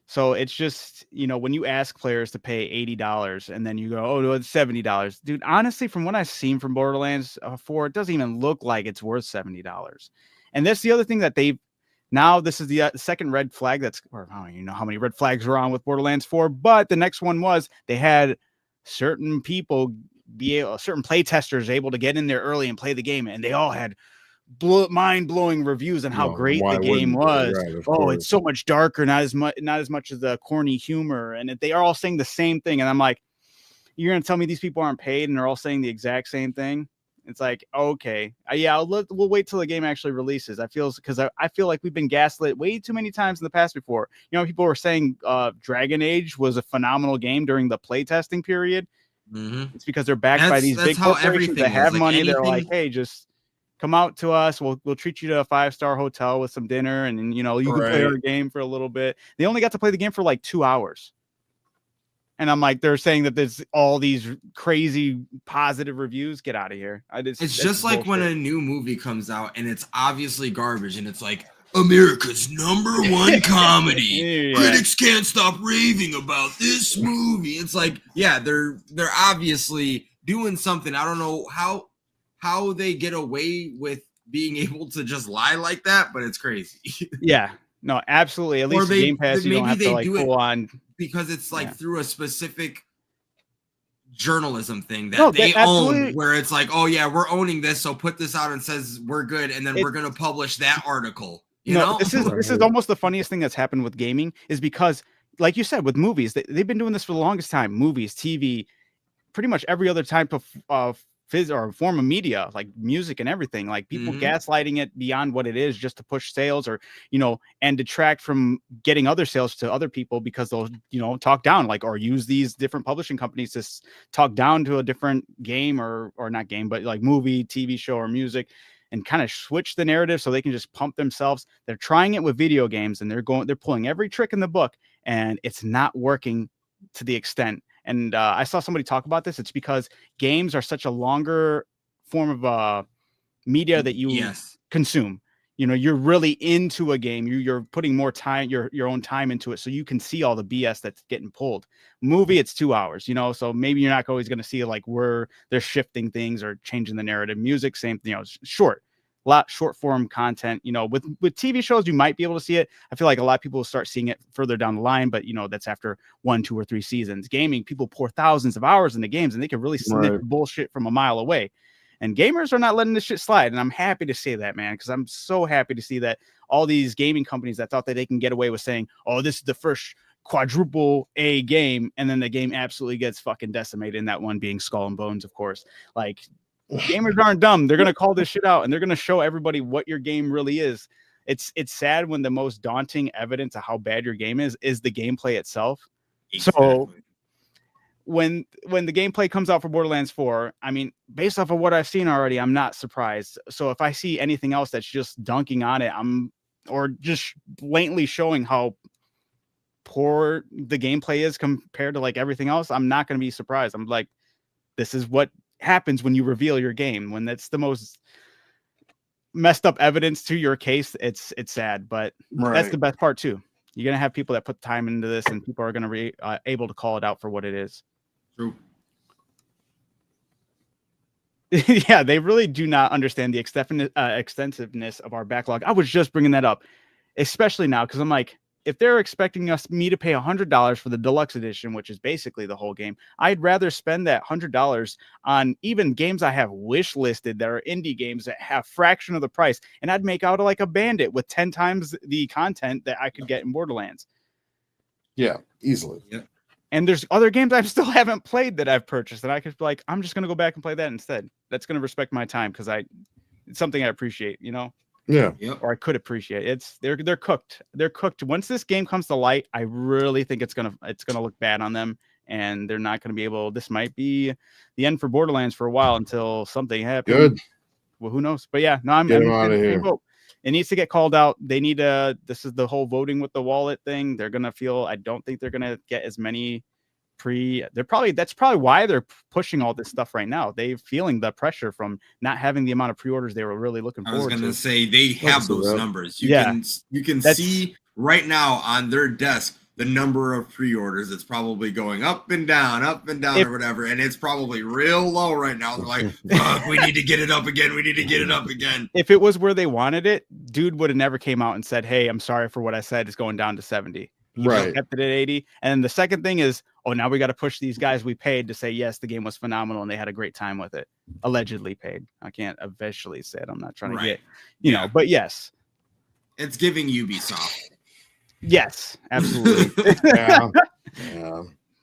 So it's just, when you ask players to pay $80 and then you go, oh, no, it's $70. Dude, honestly, from what I've seen from Borderlands 4, it doesn't even look like it's worth $70. And that's the other thing that this is the second red flag or I don't even know how many red flags were on with Borderlands 4, but the next one was they had certain people certain play testers able to get in there early and play the game, and they all had mind-blowing reviews on how great the game was. It's so much darker, not as much as the corny humor, and they are all saying the same thing. And I'm like, you're gonna tell me these people aren't paid and they're all saying the exact same thing? It's like, okay, we'll wait till the game actually releases. I feel like we've been gaslit way too many times in the past before. People were saying Dragon Age was a phenomenal game during the playtesting period. It's because they're backed by these big corporations that have money. They're like, hey, just come out to us. We'll treat you to a 5-star hotel with some dinner, and you can play our game for a little bit. They only got to play the game for like 2 hours. And I'm like, they're saying that there's all these crazy positive reviews. Get out of here. It's just like when a new movie comes out and it's obviously garbage, and it's like, America's #1 comedy. Yeah. Critics can't stop raving about this movie. It's like, yeah, they're obviously doing something. I don't know how they get away with being able to just lie like that, but it's crazy. Yeah, no, absolutely. At least Game Pass, you don't have to like full on, because it's like Yeah. through a specific journalism thing that No, they that absolutely- own, where it's like, oh yeah, we're owning this, so put this out and says we're good, and then It- we're gonna publish that article. You No, know, this is almost the funniest thing that's happened with gaming is because, like you said, with movies, they've been doing this for the longest time. Movies, TV, pretty much every other type of or form of media, like music and everything. Like people Mhm. gaslighting it beyond what it is just to push sales, or and detract from getting other sales to other people because they'll talk down, like, or use these different publishing companies to talk down to a different game or not game, but like movie, TV show, or music, and kind of switch the narrative so they can just pump themselves. They're trying it with video games, and they're pulling every trick in the book, and it's not working to the extent. And I saw somebody talk about this. It's because games are such a longer form of media that you yes, consume. You're really into a game. You're putting more time, your own time into it, so you can see all the BS that's getting pulled. Movie, it's 2 hours, so maybe you're not always going to see like where they're shifting things or changing the narrative. Music, same, short form content. With TV shows, you might be able to see it. I feel like a lot of people will start seeing it further down the line, but that's after 1, 2, or 3 seasons. Gaming, people pour thousands of hours into games, and they can really sniff bullshit from a mile away. And gamers are not letting this shit slide. And I'm happy to say that, man, because I'm so happy to see that all these gaming companies that thought that they can get away with saying, oh, this is the first quadruple A game, and then the game absolutely gets fucking decimated, and that one being Skull and Bones, of course. Like, gamers aren't dumb. They're gonna call this shit out, and they're gonna show everybody what your game really is. It's sad when the most daunting evidence of how bad your game is the gameplay itself. exactly. So when the gameplay comes out for Borderlands 4, I mean, based off of what I've seen already, I'm not surprised. So if I see anything else that's just dunking on it, or just blatantly showing how poor the gameplay is compared to like everything else, I'm not going to be surprised. I'm like, this is what happens when you reveal your game, when that's the most messed up evidence to your case. It's sad, but that's the best part too. You're going to have people that put time into this, and people are going to be able to call it out for what it is. True. Yeah, they really do not understand the extensiveness of our backlog. I was just bringing that up, especially now, because I'm like, if they're expecting me to pay $100 for the deluxe edition, which is basically the whole game, I'd rather spend that $100 on even games I have wish listed that are indie games that have fraction of the price, and I'd make out like a bandit with 10 times the content that I could get in Borderlands. Yeah, easily. Yeah. And there's other games I still haven't played that I've purchased that I could be like, I'm just going to go back and play that instead. That's going to respect my time, because it's something I appreciate, Yeah. Yep. or I could appreciate. They're cooked. They're cooked. Once this game comes to light, I really think it's gonna look bad on them, and they're not gonna be able. This might be the end for Borderlands for a while until something happens. Good. Well, who knows? But yeah, no, I'm Get 'em outta here. It needs to get called out. They need to. This is the whole voting with the wallet thing. They're gonna feel. I don't think they're gonna get as many that's probably why they're pushing all this stuff right now. They're feeling the pressure from not having the amount of pre-orders they were really looking forward to. I was going to say they have those numbers. You can see right now on their desk the number of pre-orders. It's probably going up and down or whatever, and it's probably real low right now. They're like, fuck, we need to get it up again. We need to get it up again. If it was where they wanted it, dude would have never came out and said, hey, I'm sorry for what I said. It's going down to 70. He just kept it at 80. And the second thing is, now we got to push these guys we paid to say, yes, the game was phenomenal and they had a great time with it. Allegedly paid. I can't officially say it. I'm not trying to get, but yes. It's giving Ubisoft. Yes, absolutely. Yeah.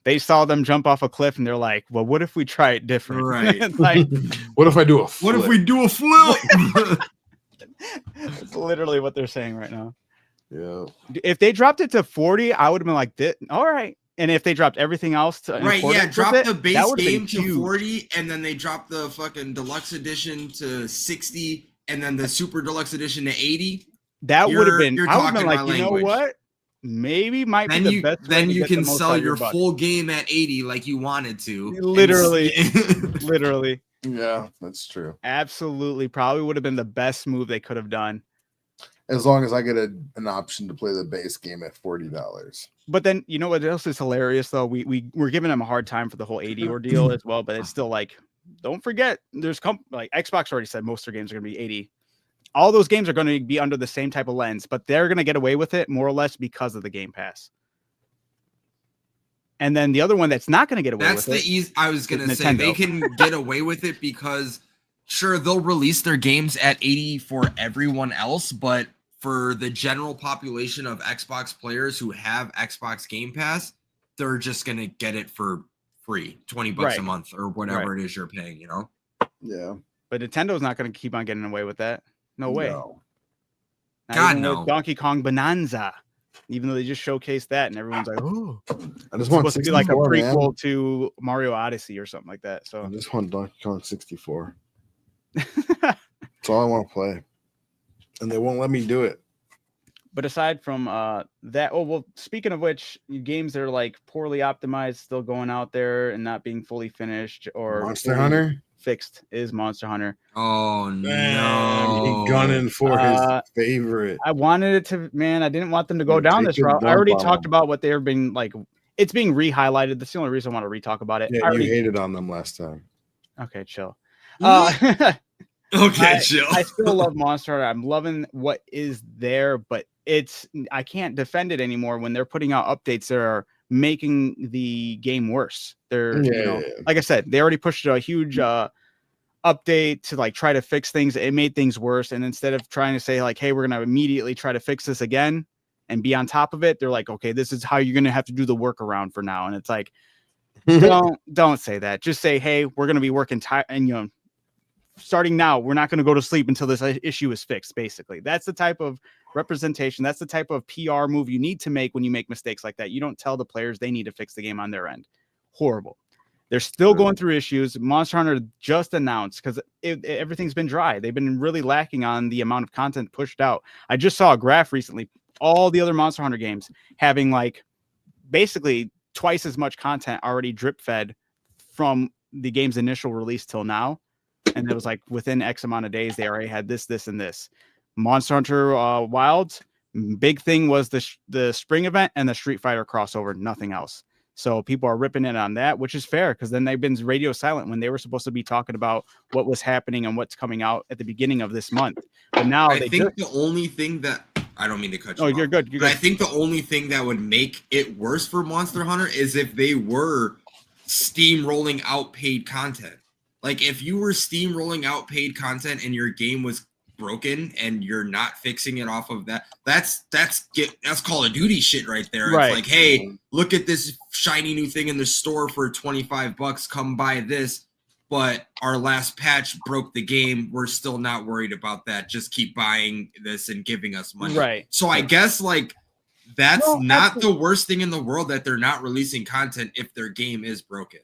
They saw them jump off a cliff and they're like, well, what if we try it different? Right. Like, what if I do a flip? What if we do a flip? That's literally what they're saying right now. Yeah. If they dropped it to 40, I would have been like, all right. And if they dropped everything else to drop the base game to 40, and then they drop the fucking deluxe edition to 60, and then the super deluxe edition to 80. That would have been. I would have been like, you know what? Maybe might be the best. Then you can sell your full game at 80 like you wanted to. Literally, literally. Yeah, that's true. Absolutely, probably would have been the best move they could have done. as long as I get an option to play the base game at $40. But then you know what else is hilarious though? We're giving them a hard time for the whole 80 ordeal as well, but it's still like, don't forget, there's like Xbox already said most of their games are going to be 80. All those games are going to be under the same type of lens, but they're going to get away with it more or less because of the Game Pass. And then the other one that's not going to get away with it. I was going to say they can get away with it because sure, they'll release their games at 80 for everyone else, but for the general population of Xbox players who have Xbox Game Pass, they're just going to get it for free, $20 a month or whatever it is you're paying, you know? Yeah. But Nintendo's not going to keep on getting away with that. No way. No. God, no. Donkey Kong Bonanza, even though they just showcased that and everyone's like, oh, I just it's want supposed to be like a 64, prequel man. to Mario Odyssey or something like that. So I just want Donkey Kong 64. That's all I want to play. And they won't let me do it. But aside from that, speaking of which, games that are like poorly optimized, still going out there and not being fully finished or Monster Hunter fixed is Monster Hunter. Oh Man, no! he gunning for his favorite. I wanted it to, man. I didn't want them to go down this route. I already talked about what they're being like. It's being re-highlighted. That's the only reason I want to re-talk about it. Yeah, you hated on them last time. Okay, chill. Okay, chill. I still love Monster Hunter. I'm loving what is there, but I can't defend it anymore when they're putting out updates that are making the game worse. They're like I said, they already pushed a huge update to like try to fix things. It made things worse, and instead of trying to say like, hey, we're gonna immediately try to fix this again and be on top of it, they're like, okay, this is how you're gonna have to do the workaround for now. And it's like, don't say that. Just say, hey, we're gonna be working and starting now, we're not going to go to sleep until this issue is fixed. Basically, that's the type of representation. That's the type of PR move you need to make when you make mistakes like that. You don't tell the players they need to fix the game on their end. Horrible. They're still going through issues. Monster Hunter just announced because everything's been dry. They've been really lacking on the amount of content pushed out. I just saw a graph recently. All the other Monster Hunter games having like basically twice as much content already drip fed from the game's initial release till now. And it was like within X amount of days, they already had this, and this. Monster Hunter Wilds, big thing was the spring event and the Street Fighter crossover, nothing else. So people are ripping it on that, which is fair because then they've been radio silent when they were supposed to be talking about what was happening and what's coming out at the beginning of this month. But now I think the only thing that I don't mean to cut you off. You're good. I think the only thing that would make it worse for Monster Hunter is if they were steamrolling out paid content. Like if you were steamrolling out paid content and your game was broken and you're not fixing it off of that, that's Call of Duty shit right there. Right. It's like, hey, look at this shiny new thing in the store for $25. Come buy this. But our last patch broke the game. We're still not worried about that. Just keep buying this and giving us money. Right. So I guess like that's not the worst thing in the world that they're not releasing content if their game is broken.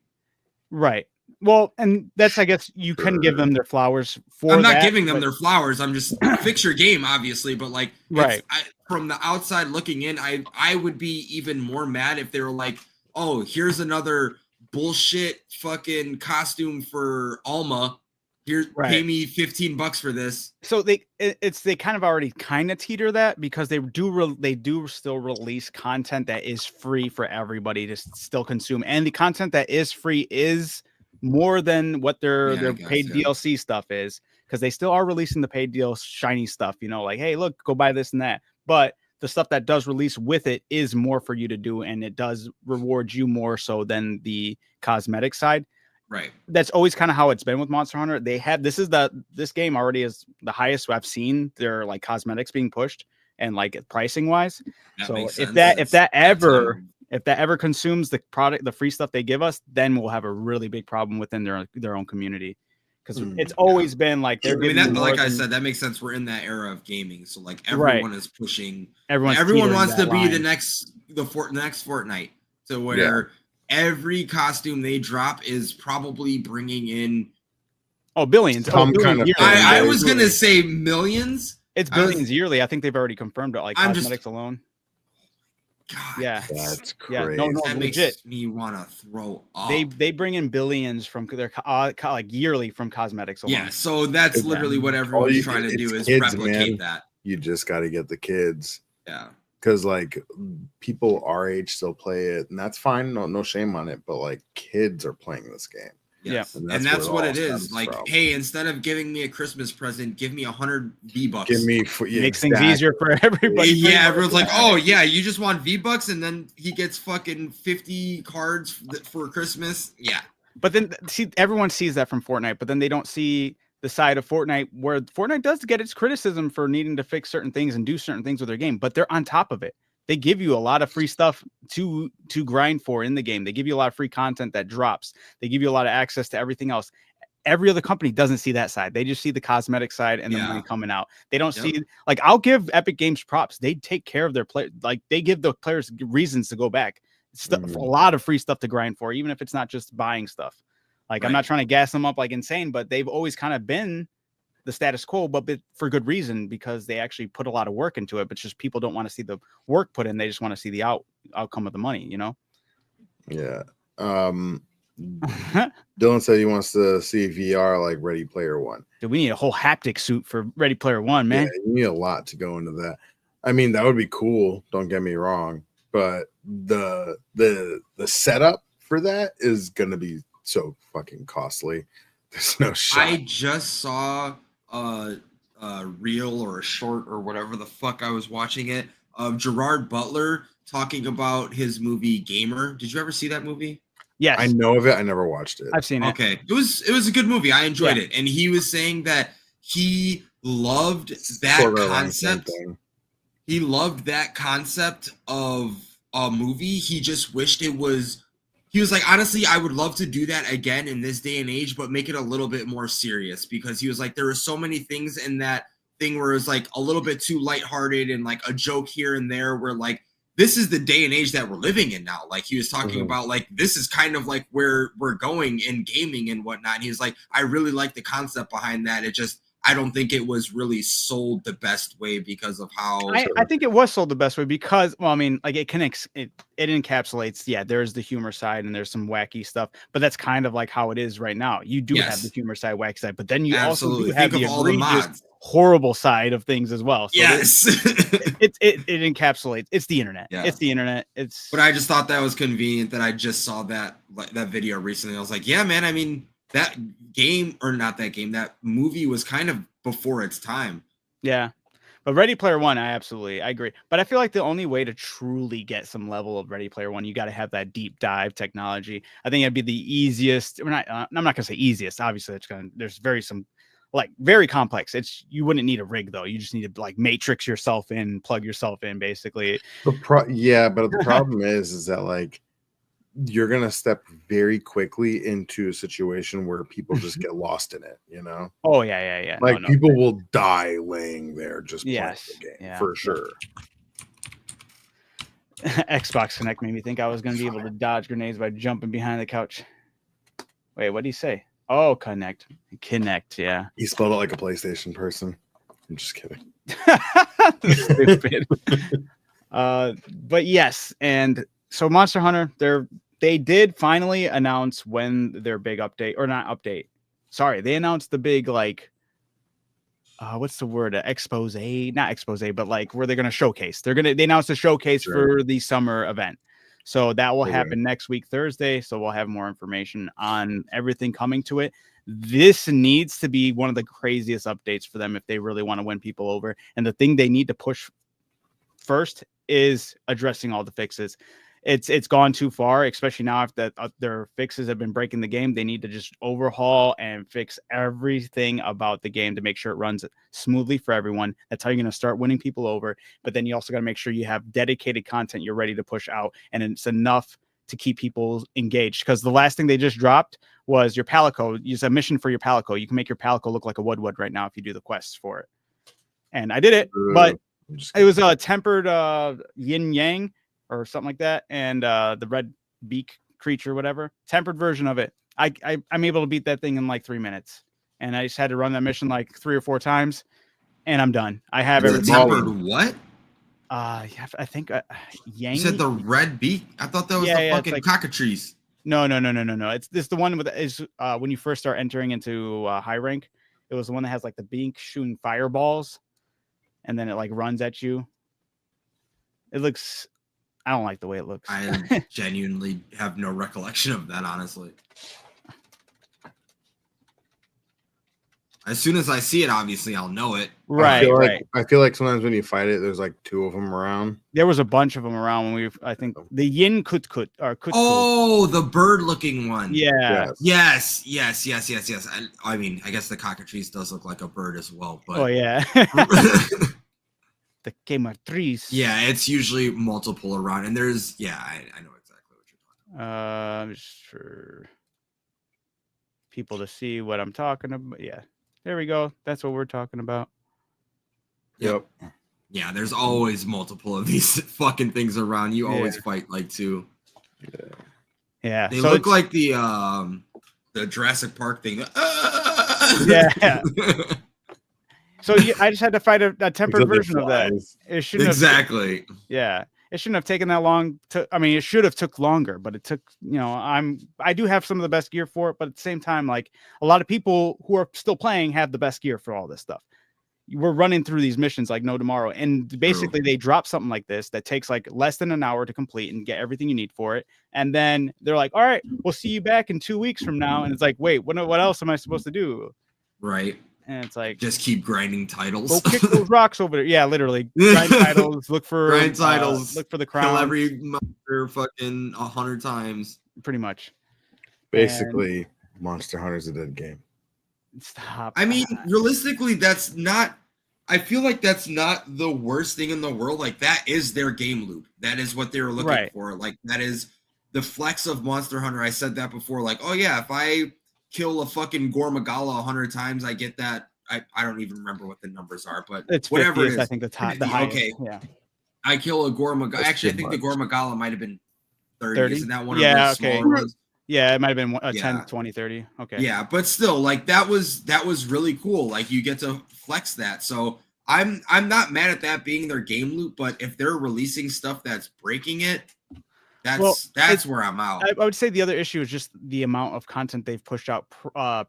Right. Well, and that's, I guess you can give them their flowers for I'm not that, giving them their flowers. I'm just fix your game, obviously. But like, right. From the outside looking in, I would be even more mad if they were like, oh, here's another bullshit fucking costume for Alma. Pay me $15 for this. So they kind of already kind of teeter that because they do still release content that is free for everybody to still consume, and the content that is free is more than what their paid DLC stuff is, because they still are releasing the paid deal shiny stuff, like, hey, look, go buy this and that. But the stuff that does release with it is more for you to do, and it does reward you more so than the cosmetic side. Right. That's always kind of how it's been with Monster Hunter. They have this game already is the highest I've seen their like cosmetics being pushed and like pricing wise. So if that ever consumes the product, the free stuff they give us, then we'll have a really big problem within their own community. Because it's always been like they're like I said, that makes sense. We're in that era of gaming, so like everyone is pushing. Everyone wants to be the next Fortnite. So where every costume they drop is probably bringing in billions. I was gonna say millions. It's billions yearly. I think they've already confirmed it. Like cosmetics alone. God, that's crazy. Yeah, no, that legit. Makes me want to throw up. They bring in billions from their like yearly from cosmetics alone. Yeah, so that's literally what everyone's trying to do is replicate that. You just got to get the kids. Yeah. Because like people our age still play it, and that's fine. No shame on it. But like kids are playing this game. Yes. And And that's that's where what it it all is. stems Like, from. hey, instead of giving me a Christmas present, give me 100 V-Bucks. Give me Makes things easier for everybody. Yeah, everyone's like, oh yeah, you just want V-Bucks, and then he gets fucking 50 cards for Christmas. Yeah. But then see, everyone sees that from Fortnite, but then they don't see the side of Fortnite where Fortnite does get its criticism for needing to fix certain things and do certain things with their game, but they're on top of it. They give you a lot of free stuff to grind for in the game. They give you a lot of free content that drops. They give you a lot of access to everything else. Every other company doesn't see that side. They just see the cosmetic side and the money coming out. They don't see, like, I'll give Epic Games props. They take care of their play. Like, they give the players reasons to go back. A lot of free stuff to grind for, even if it's not just buying stuff. Like, I'm not trying to gas them up like insane, but they've always kind of been the status quo, but for good reason, because they actually put a lot of work into it. But just people don't want to see the work put in. They just want to see the outcome of the money, you know? Yeah. Dylan said he wants to see VR like Ready Player One. Dude, we need a whole haptic suit for Ready Player One, man. Yeah, you need a lot to go into that. I mean, that would be cool. Don't get me wrong, but the setup for that is gonna be so fucking costly. There's no shot. I just saw a reel or a short or whatever the fuck I was watching it of Gerard Butler talking about his movie Gamer. Did you ever see that movie? Yes, I know of it. I never watched it. I've seen it. Okay, it was a good movie. I enjoyed it, and he was saying that he loved that Sort of like concept. thing. He loved that concept of a movie. He just wished it was. He was like, honestly, I would love to do that again in this day and age, but make it a little bit more serious, because he was like, there were so many things in that thing where it was like a little bit too lighthearted and like a joke here and there, where like, this is the day and age that we're living in now. Like, he was talking about like, this is kind of like where we're going in gaming and whatnot. And he was like, I really like the concept behind that. It just, I don't think it was really sold the best way because of how I think it was sold the best way because, well, I mean, like it connects, it encapsulates. Yeah, there's the humor side and there's some wacky stuff, but that's kind of like how it is right now. You do have the humor side, wacky side, but then you also do have the all the mods. Horrible side of things as well. So yes, it encapsulates. It's the internet. Yeah. It's the internet. It's. But I just thought that was convenient that I just saw that video recently. I was like, yeah, man. I mean, that game, or not that game, that movie was kind of before its time. Yeah. But Ready Player One, I agree. But I feel like the only way to truly get some level of Ready Player One, you got to have that deep dive technology. I think it'd be the easiest. I'm not gonna say easiest. Obviously, there's very complex. You wouldn't need a rig though. You just need to like matrix yourself in, plug yourself in, basically. But the problem is that like you're gonna step very quickly into a situation where people just get lost in it, you know? Oh yeah. Like people will die laying there just playing the game for sure. Xbox Connect made me think I was gonna be able to dodge grenades by jumping behind the couch. Wait, what did he say? Oh, Connect, yeah. He spelled it like a PlayStation person. I'm just kidding. Stupid. But yes, and so Monster Hunter, they did finally announce when their big update, or not update. Sorry, they announced the big like what's the word? Expose, not expose, but like where they're gonna showcase. They announced a showcase for the summer event. So that will happen next week, Thursday. So we'll have more information on everything coming to it. This needs to be one of the craziest updates for them if they really want to win people over. And the thing they need to push first is addressing all the fixes. It's gone too far, especially now if their fixes have been breaking the game. They need to just overhaul and fix everything about the game to make sure it runs smoothly for everyone. That's how you're going to start winning people over. But then you also got to make sure you have dedicated content you're ready to push out, and it's enough to keep people engaged. Because the last thing they just dropped was your Palico. Use a mission for your Palico. You can make your Palico look like a Woodwood right now if you do the quests for it. And I did it, but it was a tempered yin yang or something like that, and the red beak creature, whatever, tempered version of it. I'm able to beat that thing in like 3 minutes, and I just had to run that mission like 3 or 4 times, and I'm done. I have everything. Tempered what? I think yang. You said the red beak? I thought that was the fucking cockatrice. No. It's this the one with when you first start entering into high rank. It was the one that has like the beak shooting fireballs. and then it like runs at you. It looks. I don't like the way it looks. I genuinely have no recollection of that, honestly. As soon as I see it, obviously, I'll know it. Right, right. I feel like sometimes when you fight it, there's like 2 of them around. There was a bunch of them around when I think the Yin Kutkut or Kutkut. Oh, the bird-looking one. Yeah. Yes. I mean, I guess the cockatrice does look like a bird as well, but Oh yeah. The quematriz. yeah, it's usually multiple around, and there's I know exactly what you're talking about. Just for people to see what I'm talking about. Yeah, there we go. That's what we're talking about. Yep. Yeah, there's always multiple of these fucking things around. You always fight like 2. Yeah, they look like the Jurassic Park thing. Yeah. So I just had to fight a tempered version of that. It shouldn't exactly. It shouldn't have taken that long. It should have took longer, but it took. I do have some of the best gear for it, but at the same time, like a lot of people who are still playing have the best gear for all this stuff. We're running through these missions like no tomorrow, and basically they drop something like this that takes like less than an hour to complete and get everything you need for it, and then they're like, "All right, we'll see you back in 2 weeks from now," and it's like, "Wait, what else am I supposed to do?" Right. And it's like, just keep grinding titles. Go kick those rocks over there. Yeah, literally. Grind titles. Look for Look for the crown. Kill every monster fucking 100 times. Pretty much. Basically, Monster Hunter's a dead game. Stop. I mean, realistically, that's not. I feel like that's not the worst thing in the world. Like that is their game loop. That is what they were looking for. Like that is the flex of Monster Hunter. I said that before. Like, oh yeah, if I kill a fucking Gormagala 100 times, I get that. I don't even remember what the numbers are, but it's whatever 50th, it is. I think the highest. Okay. Yeah. I kill a Gormagala. Actually, I think the Gormagala might have been 30. Isn't that one of those smaller ones? Yeah, it might have been 10, 20, 30. Okay. Yeah, but still, like that was really cool. Like you get to flex that. So I'm not mad at that being their game loop, but if they're releasing stuff that's breaking it, that's where I'm out. I would say the other issue is just the amount of content they've pushed out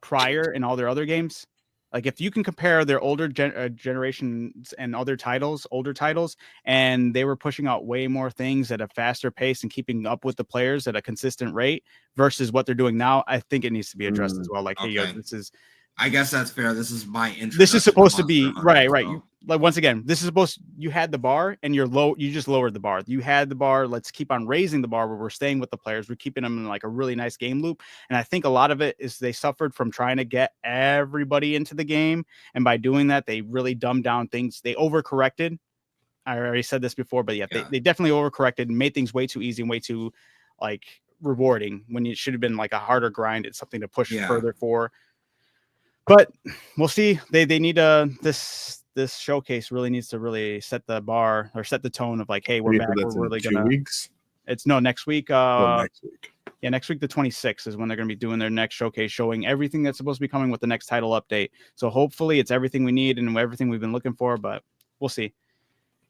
prior in all their other games. Like if you can compare their older generations and older titles, and they were pushing out way more things at a faster pace and keeping up with the players at a consistent rate versus what they're doing now, I think it needs to be addressed as well. Like, hey, this is. I guess that's fair. This is my interest. This is supposed to be right. Like once again, this is supposed. You had the bar and you're low. You just lowered the bar. You had the bar. Let's keep on raising the bar where we're staying with the players. We're keeping them in like a really nice game loop. And I think a lot of it is they suffered from trying to get everybody into the game, and by doing that, they really dumbed down things. They overcorrected. I already said this before, but they definitely overcorrected and made things way too easy and way too like rewarding when it should have been like a harder grind. It's something to push further for. But we'll see. They need this showcase really needs to really set the bar or set the tone of like, hey, we're back. We're really gonna. 2 weeks. It's next week. Next week. Yeah, next week the 26th is when they're gonna be doing their next showcase, showing everything that's supposed to be coming with the next title update. So hopefully it's everything we need and everything we've been looking for. But we'll see.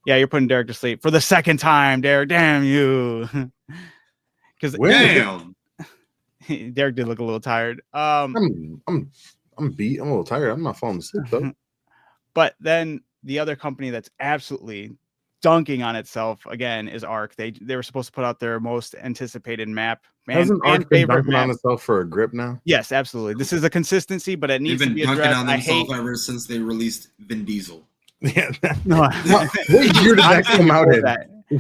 Yeah, you're putting Derek to sleep for the second time, Derek. Damn you. Because damn, Derek did look a little tired. I'm beat. I'm a little tired. I'm not falling asleep though. But then the other company that's absolutely dunking on itself again is Arc. They were supposed to put out their most anticipated map. Hasn't Arc been dunking on itself for a grip now? Yes, absolutely. This is a consistency, but it needs to be addressed. They've been dunking on themselves ever since they released Vin Diesel. Yeah. What year did that come out in?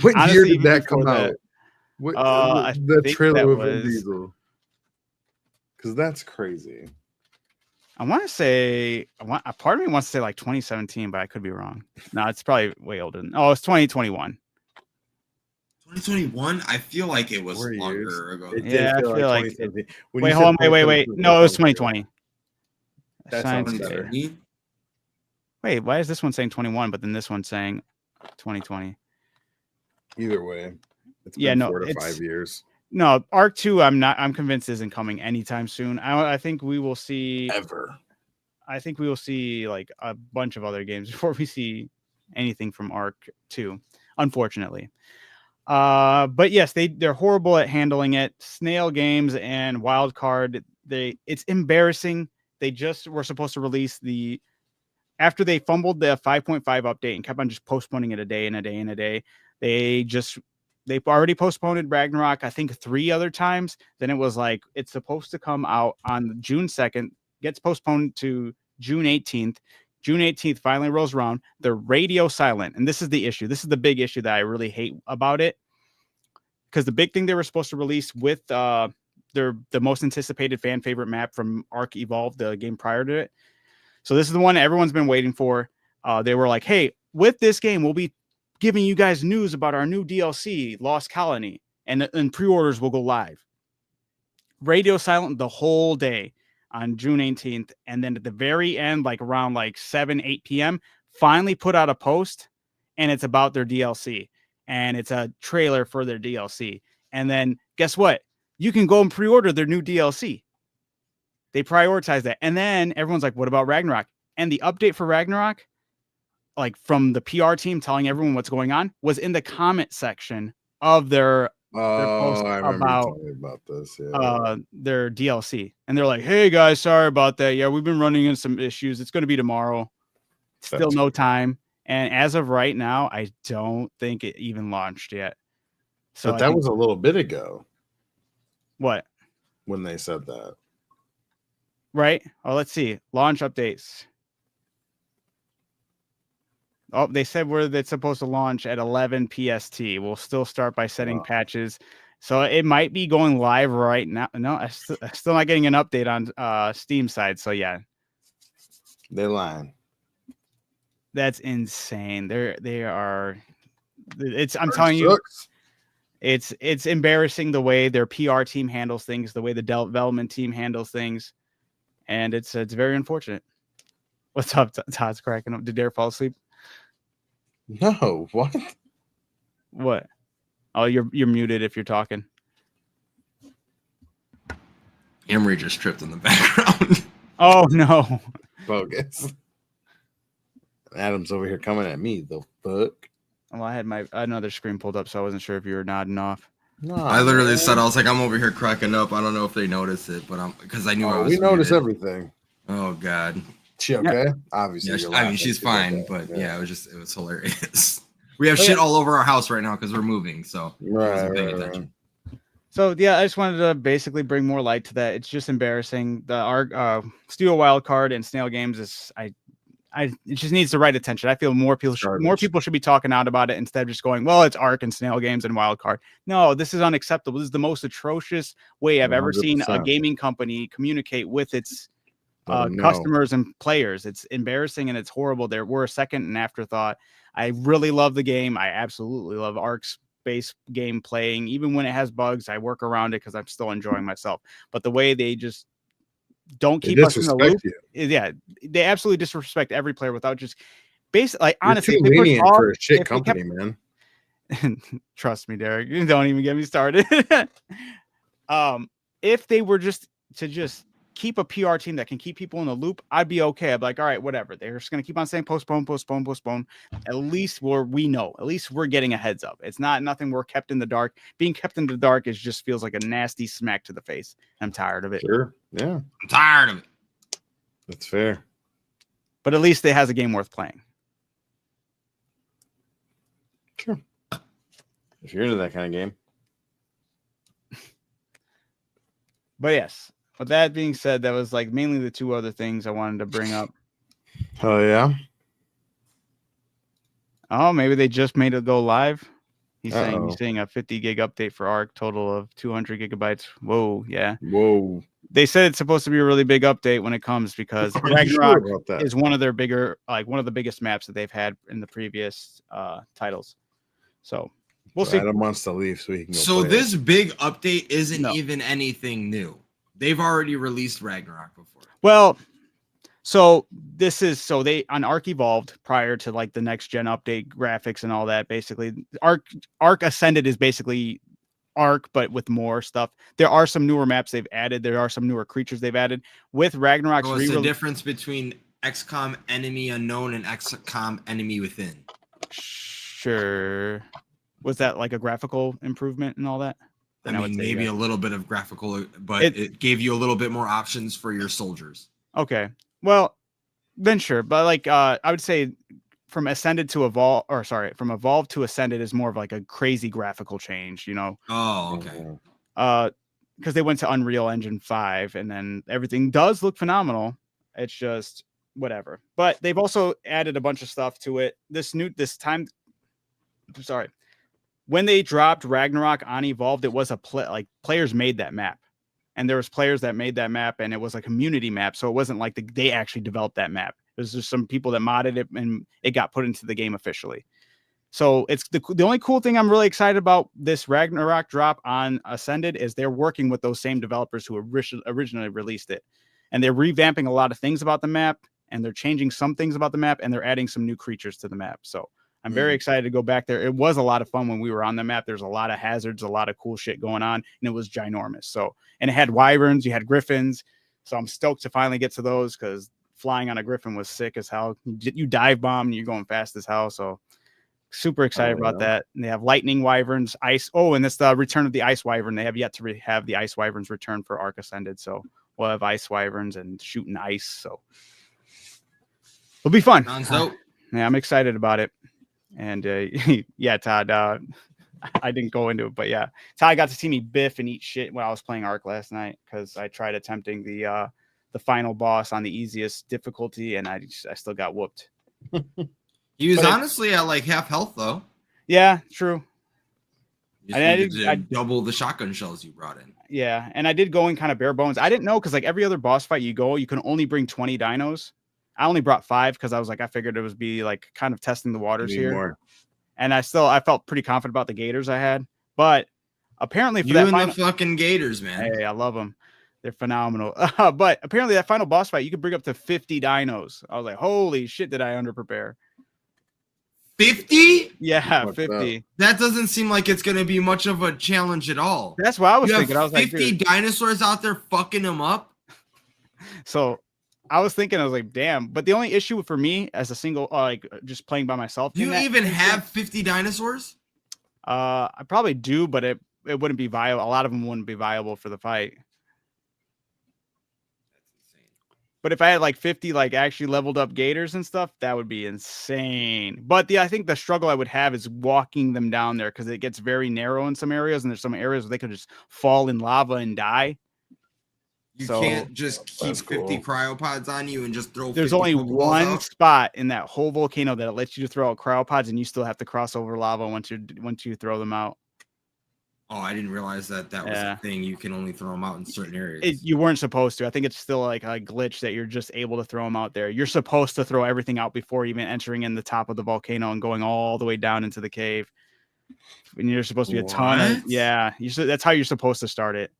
What year did that come out? The trailer with Vin Diesel. Because that's crazy. I want to say, part of me wants to say like 2017, but I could be wrong. No, it's probably way older than. Oh, it's 2021. 2021? I feel like it was longer ago. Yeah, I feel like. Wait, hold on. Wait. No, it was 2020. That sounds better. Wait, why is this one saying 21, but then this one's saying 2020? Either way, it's been 4 to 5 years. No, Arc 2, I'm convinced isn't coming anytime soon. I think we will see ever. I think we will see like a bunch of other games before we see anything from Arc 2, unfortunately. But yes, they're horrible at handling it. Snail Games and Wildcard, it's embarrassing. They just were supposed to release the after they fumbled the 5.5 update and kept on just postponing it a day and a day and a day, they've already postponed Ragnarok, I think 3 other times. Then it was like, it's supposed to come out on June 2nd, gets postponed to June 18th. June 18th finally rolls around. They're radio silent. And this is the issue. This is the big issue that I really hate about it. Because the big thing they were supposed to release with the most anticipated fan favorite map from Ark Evolved, the game prior to it. So this is the one everyone's been waiting for. They were like, hey, with this game, we'll be giving you guys news about our new DLC, Lost Colony, and pre-orders will go live. Radio silent the whole day on June 18th, and then at the very end, like around like 7-8 p.m., finally put out a post, and it's about their DLC, and it's a trailer for their DLC. And then guess what? You can go and pre-order their new DLC. They prioritize that, and then everyone's like, "What about Ragnarok?" And the update for Ragnarok, like from the PR team telling everyone what's going on, was in the comment section of their post I remember about telling me about this. Yeah. their DLC. And they're like, hey guys, sorry about that. Yeah, we've been running into some issues. It's going to be tomorrow. Still That's no time. And as of right now, I don't think it even launched yet. So but that was a little bit ago what? when they said that. Right? Oh, let's see. Launch updates. Oh, they said it's supposed to launch at 11 PST. We'll still start by setting patches. So it might be going live right now. No, I'm still not getting an update on Steam side. So yeah. They're lying. That's insane. They are. I'm telling you, it's embarrassing the way their PR team handles things, the way the development team handles things, and it's very unfortunate. What's up? Todd's cracking up. Did Dare fall asleep? No, what? What? Oh, you're muted if you're talking. Emery just tripped in the background. Oh no. Bogus. Adam's over here coming at me. The fuck? Well, I had another screen pulled up, so I wasn't sure if you were nodding off. No, I literally said, I was like, I'm over here cracking up. I don't know if they noticed it, but because I knew I was. We notice muted. everything. Oh God. She okay? Yeah. Obviously, yeah, I mean, she's fine, okay. But yeah, it was hilarious. We have shit all over our house right now because we're moving, so right. So yeah, I just wanted to basically bring more light to that. It's just embarrassing. Our Studio Wildcard and Snail Games is it just needs the right attention. I feel more people should be talking out about it instead of just going, well, it's Ark and Snail Games and Wildcard. No, this is unacceptable. This is the most atrocious way I've 100%. Ever seen a gaming company communicate with its customers and players. It's embarrassing and it's horrible. We're a second and afterthought. I really love the game. I absolutely love Ark's base game playing. Even when it has bugs, I work around it because I'm still enjoying myself. But the way they just don't keep us in the loop, yeah, they absolutely disrespect every player without just basically, like, honestly, you're too lenient for a shit company, man. Trust me, Derek. You don't even get me started. If they were just keep a PR team that can keep people in the loop, I'd be okay. I'd be like, all right, whatever. They're just going to keep on saying postpone. At least we know. At least we're getting a heads up. It's nothing we're kept in the dark. Being kept in the dark just feels like a nasty smack to the face. I'm tired of it. Sure. Yeah. I'm tired of it. That's fair. But at least it has a game worth playing. Sure. If you're into that kind of game. But yes. With that being said, that was like mainly the two other things I wanted to bring up. Oh, yeah? Oh, maybe they just made it go live. He's saying a 50 gig update for Ark, total of 200 gigabytes. Whoa, yeah. Whoa. They said it's supposed to be a really big update when it comes because Ragnarok is one of their one of the biggest maps that they've had in the previous titles. So we'll see. Adam wants to leave so he can go So this big update isn't even anything new. They've already released Ragnarok before. Well, so they on Ark Evolved prior to like the next gen update graphics and all that. Basically, Ark Ascended is basically Ark, but with more stuff. There are some newer maps they've added. There are some newer creatures they've added with Ragnarok's. What's the difference between XCOM Enemy Unknown and XCOM Enemy Within? Sure. Was that like a graphical improvement and all that? I mean, maybe a little bit of graphical, but it gave you a little bit more options for your soldiers. Okay. Well, then sure. But like I would say from Ascended to Evolve, or sorry, from Evolve to Ascended is more of like a crazy graphical change, you know. Oh, okay. Because they went to Unreal Engine 5 and then everything does look phenomenal. It's just whatever. But they've also added a bunch of stuff to it. This time, sorry. When they dropped Ragnarok on Evolved, it was like players made that map. And there was players that made that map and it was a community map. So it wasn't like they actually developed that map. It was just some people that modded it and it got put into the game officially. So it's the only cool thing I'm really excited about this Ragnarok drop on Ascended is they're working with those same developers who originally released it. And they're revamping a lot of things about the map and they're changing some things about the map and they're adding some new creatures to the map. So I'm very excited to go back there. It was a lot of fun when we were on the map. There's a lot of hazards, a lot of cool shit going on, and it was ginormous. So, and it had wyverns, you had griffins. So I'm stoked to finally get to those because flying on a griffin was sick as hell. You dive bomb and you're going fast as hell. So super excited about that. And they have lightning wyverns, ice. Oh, and it's the return of the ice wyvern. They have yet to have the ice wyverns return for Arc Ascended. So we'll have ice wyverns and shooting ice. So it'll be fun. Sounds dope. Yeah, I'm excited about it. And yeah, Todd, I didn't go into it, but yeah, Todd got to see me biff and eat shit when I was playing Arc last night because I tried attempting the final boss on the easiest difficulty and I still got whooped. He was honestly at like half health though. Yeah, true. I did double the shotgun shells you brought in. Yeah, and I did go in kind of bare bones. I didn't know because like every other boss fight you can only bring 20 dinos. I only brought 5 because I was like, I figured it was be like kind of testing the waters here. More. And I felt pretty confident about the gators I had. But apparently for the fucking gators, man. Hey, I love them. They're phenomenal. But apparently that final boss fight, you could bring up to 50 dinos. I was like, holy shit, did I underprepare? 50? Yeah, 50. That doesn't seem like it's going to be much of a challenge at all. That's what I was thinking. I was 50 like, 50 dinosaurs out there fucking them up. So I was thinking, I was like, damn. But the only issue for me as a single, like just playing by myself. Do you even have 50 dinosaurs? I probably do, but it wouldn't be viable. A lot of them wouldn't be viable for the fight. That's insane. But if I had like 50 like actually leveled up gators and stuff, that would be insane. But I think the struggle I would have is walking them down there because it gets very narrow in some areas, and there's some areas where they could just fall in lava and die. You can't just keep 50 cryopods on you and just throw. There's only one spot in that whole volcano that lets you throw out cryopods, and you still have to cross over lava once you throw them out. Oh, I didn't realize that was a thing. You can only throw them out in certain areas. You weren't supposed to. I think it's still like a glitch that you're just able to throw them out there. You're supposed to throw everything out before even entering in the top of the volcano and going all the way down into the cave. And you're supposed to be a ton of that's how you're supposed to start it.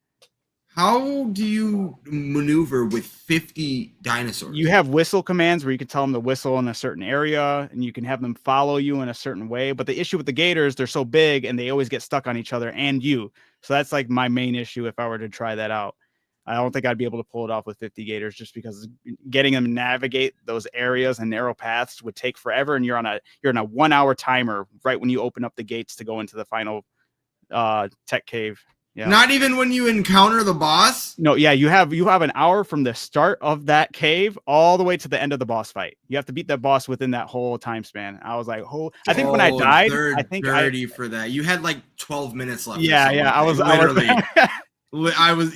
How do you maneuver with 50 dinosaurs? You have whistle commands where you can tell them to whistle in a certain area and you can have them follow you in a certain way. But the issue with the gators, they're so big and they always get stuck on each other and you. So that's like my main issue if I were to try that out. I don't think I'd be able to pull it off with 50 gators just because getting them to navigate those areas and narrow paths would take forever. And you're on a 1 hour timer right when you open up the gates to go into the final tech cave. Yeah. Not even when you encounter the boss? No, yeah, you have an hour from the start of that cave all the way to the end of the boss fight. You have to beat that boss within that whole time span. I was like, I think when I died, I think dirty for that. You had like 12 minutes left. Yeah, I was literally. I was.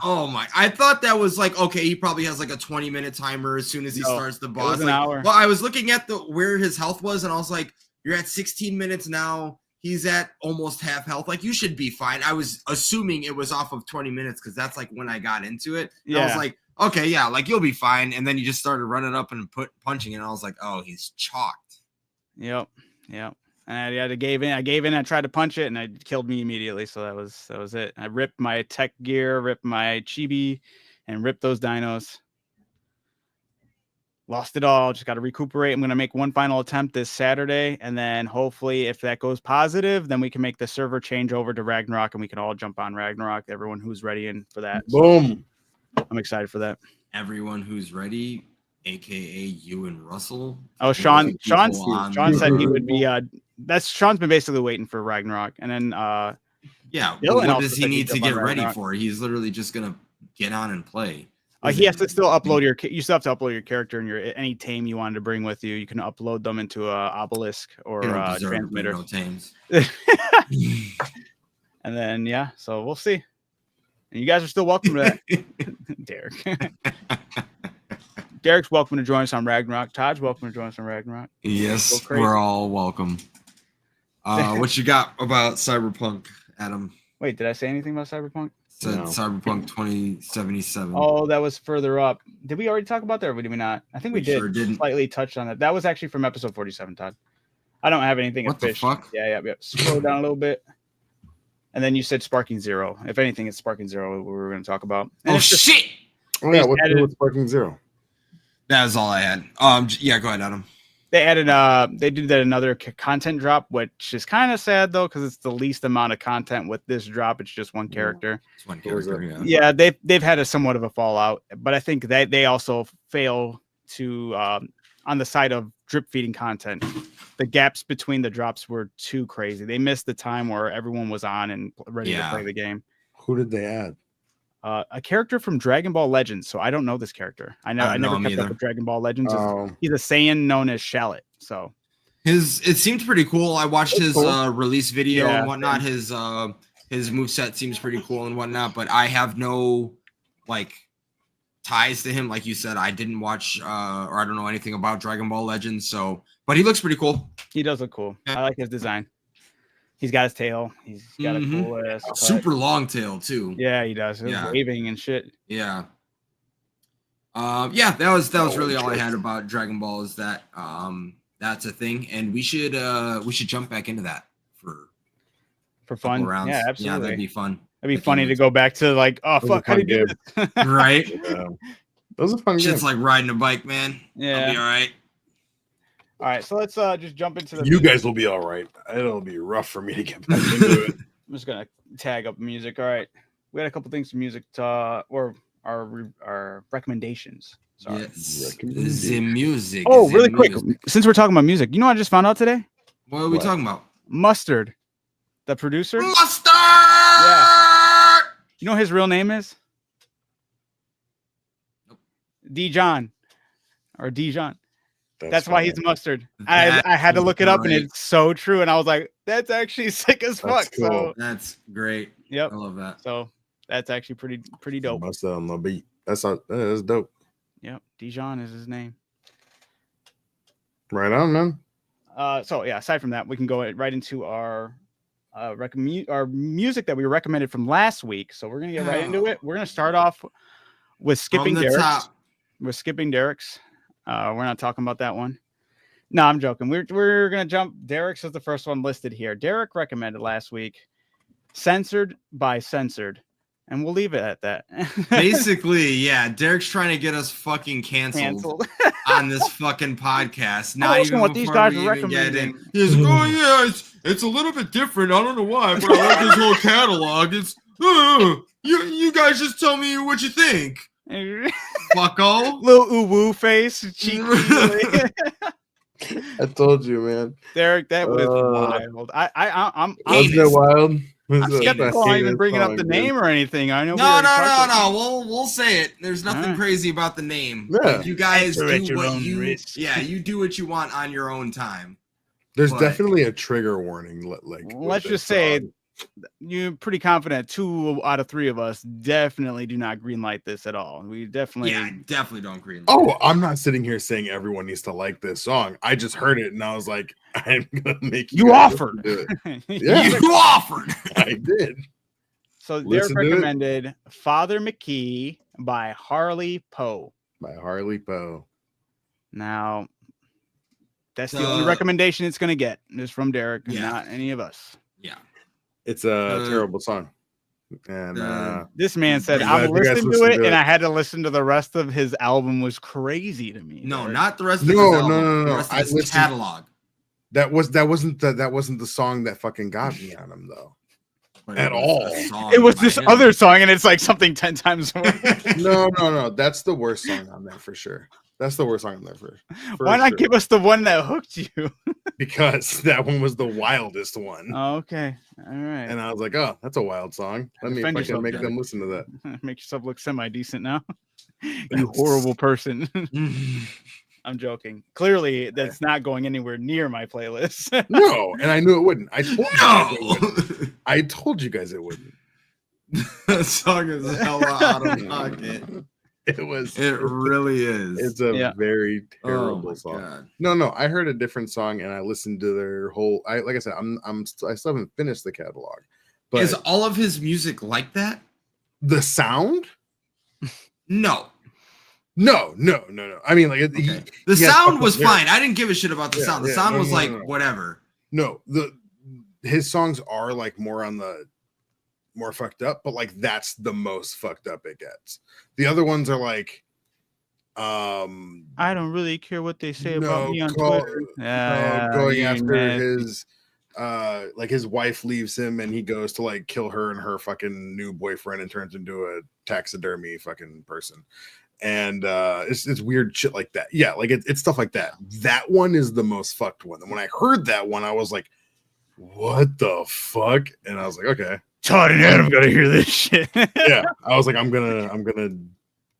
Oh my! I thought that was like okay. He probably has like a 20-minute timer as soon as he starts the boss. It was an hour. Well, I was looking at where his health was, and I was like, "You're at 16 minutes now." He's at almost half health. Like, you should be fine. I was assuming it was off of 20 minutes because that's like when I got into it. Yeah. I was like, okay, yeah, like you'll be fine. And then you just started running up and punching, and I was like, oh, he's chalked. Yep. And I gave in. I tried to punch it, and it killed me immediately. So that was it. I ripped my tech gear, ripped my chibi, and ripped those dinos. Lost it all. Just got to recuperate. I'm going to make one final attempt this Saturday. And then hopefully if that goes positive, then we can make the server change over to Ragnarok and we can all jump on Ragnarok. Everyone who's ready in for that. Boom. So I'm excited for that. Everyone who's ready, AKA you and Russell. Oh, Sean said he would be, Sean's been basically waiting for Ragnarok. And then, what does he need to get ready for? He's literally just going to get on and play. He has to still upload you still have to upload your character and your any tame you wanted to bring with you. You can upload them into a obelisk or You don't a deserve to bring transmitter. no tames. And then yeah, so we'll see. And you guys are still welcome to that. Derek. Derek's welcome to join us on Ragnarok. Todd's welcome to join us on Ragnarok. Yes, crazy. we're all welcome. What you got about Cyberpunk, Adam? Wait, did I say anything about Cyberpunk? Said No. Cyberpunk 2077. Oh, that was further up. Did we already talk about that or did we not? I think we did. sure didn't. Slightly touched on it. That was actually from episode 47, Todd. I don't have anything What the official. fuck? Yeah. Scroll down a little bit. And then you said Sparking Zero. If anything, it's Sparking Zero we were going to talk about. And Oh it's just- shit! Oh yeah, what's added- new with Sparking Zero? That was all I had. Yeah, go ahead, Adam. They added they did that another content drop, which is kind of sad though, because it's the least amount of content with this drop. It's just one character. It's one What was character. it? Yeah. Yeah, they've had a somewhat of a fallout, but I think that they also fail to on the side of drip feeding content. The gaps between the drops were too crazy. They missed the time where everyone was on and ready to play the game. Who did they add? A character from Dragon Ball Legends. So I don't know this character. I don't never know him kept up either. with Dragon Ball Legends. Oh, He's a Saiyan known as Shallot. So It seemed pretty cool. I watched It's his cool. release video Yeah, and whatnot. His moveset seems pretty cool and whatnot, but I have no like ties to him. Like you said, I didn't watch or I don't know anything about Dragon Ball Legends, so but he looks pretty cool. he does look cool. Yeah. I like his design. He's got his tail. He's got Mhm. a cool ass. Super long tail too. Yeah, he does. He's Yeah. waving and shit. Yeah. Yeah, that was really all I had about Dragon Ball is that that's a thing, and we should jump back into that for For a couple fun. rounds. Yeah, Yeah, absolutely. that'd be fun. It'd be Like, funny you to go back to like, oh was a fuck, how do you fun do this? Right? yeah. That was a fun game. Shit's like riding a bike, man. I'll be Yeah. all right. All right, so let's just jump into the You guys will be all right. It'll be rough for me to get back into it. I'm just gonna tag up music. All right, we had a couple things to music or our recommendations. Sorry. Yes. Recommended. The music. Oh, the really quick, music. since we're talking about music, you know what I just found out today? What are we What? talking about? Mustard, the producer. Mustard! You know what his real name is? Nope. Dijon or Dijon. That's why he's funny. mustard. That I had to is look it up, and great. it's so true. And I was like, that's actually sick as That's fuck. cool. So, That's great. yep. I love that. So that's actually pretty dope. Must on the beat. That's dope. Yep, Dijon is his name. Right on, man. So yeah, aside from that, we can go right into our our music that we recommended from last week. So we're gonna get right into it. We're gonna start off with skipping From the Derek's. top. We're skipping Derek's. We're not talking about that one. No, I'm joking. We're gonna jump. Derek's is the first one listed here. Derek recommended last week, Censored by Censored, and we'll leave it at that. Basically, yeah, Derek's trying to get us fucking canceled Canceled. on this fucking podcast. Not listen even what these before guys we are even get in. recommending. He's like, oh yeah, it's a little bit different. I don't know why, but I like his whole catalog. It's you guys just tell me what you think. Fucko. Little ooh woo face, cheeky. I told you, man. Derek, that was Uh, wild. I'm Wasn't it wild? Was I'm it- skeptical I on hate even this bringing up song, the dude. name or anything. I know. we No, already talked about- We'll say it. There's nothing Alright. crazy about the name. Yeah. Like, you guys Enter at do your what own you risk. you do what you want on your own time. There's But- definitely a trigger warning. Like, with Let's this just say song. you're pretty confident 2 out of 3 of us definitely do not greenlight this at all. We definitely. Yeah, I definitely don't agree. Oh, I'm not sitting here saying everyone needs to like this song. I just heard it and I was like, I'm gonna make You guys offered. listen to it. Yeah. You offered. I did. So Derek Listen to it. recommended Father McKee by Harley Poe. By Harley Poe. Now, that's the only recommendation it's going to get is from Derek, and Yeah. not any of us. Yeah. It's a terrible song. And This man said, I'm I'm glad you guys listening to listened it, to and it. I had to listen to the rest of his album. Was crazy to me. No, Derek. not the rest of No, his no, album. no, The no. rest of I his listened- catalog. that wasn't the song that fucking got me on him though. But At it was all. a song It was by this him. other song, and it's like something 10 times more. No. That's the worst song on there for sure. That's the worst song on there for Why not sure. give us the one that hooked you? Because that one was the wildest one. Oh, okay. All right. And I was like, oh, that's a wild song. Let me Defend fucking yourself, make Derek. them listen to that. Make yourself look semi-decent now. You horrible person. Mm. I'm joking. Clearly, that's not going anywhere near my playlist. No, and I knew it wouldn't. I told you guys it No, wouldn't. I told you guys it wouldn't. that song is hella out of pocket. It was. It really is. It's a Yeah. very Oh terrible my song. god. No. I heard a different song and I listened to their whole. Like I said, I still haven't finished the catalog, but Is all of his music like that? the sound. No. No. I mean, like Okay. he The has sound fucking was lyrics. fine. I didn't give a shit about the Yeah, sound. The yeah, sound no, was no, like no, no. whatever. No, his songs are like more on the more fucked up, but like that's the most fucked up it gets. The other ones are like, I don't really care what they say about me on call- Twitter. going you after nasty. his like his wife leaves him and he goes to like kill her and her fucking new boyfriend and turns into a taxidermy fucking person. And it's weird shit like that. Yeah, like it's stuff like that. That one is the most fucked one. And when I heard that one, I was like, what the fuck? And I was like, okay. Todd and Adam gotta hear this shit. Yeah. I was like, I'm gonna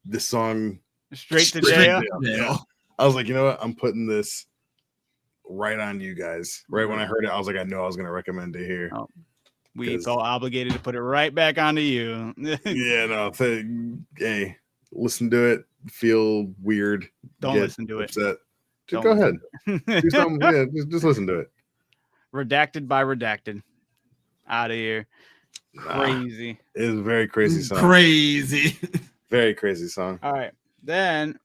this song Straight to straight jail. Yeah. I was like, you know what? I'm putting this right on you guys. Right when I heard it, I was like, I know I was gonna recommend it here. Oh. We 'Cause- felt obligated to put it right back onto you. Yeah, no. Hey, listen to it. Feel weird. Don't get listen to it. upset. Just Don't go ahead. listen. Do something. Yeah, just listen to it. Redacted by redacted. Out of here. Nah, Crazy. it's a very crazy song. Crazy. Very crazy song. All right. Then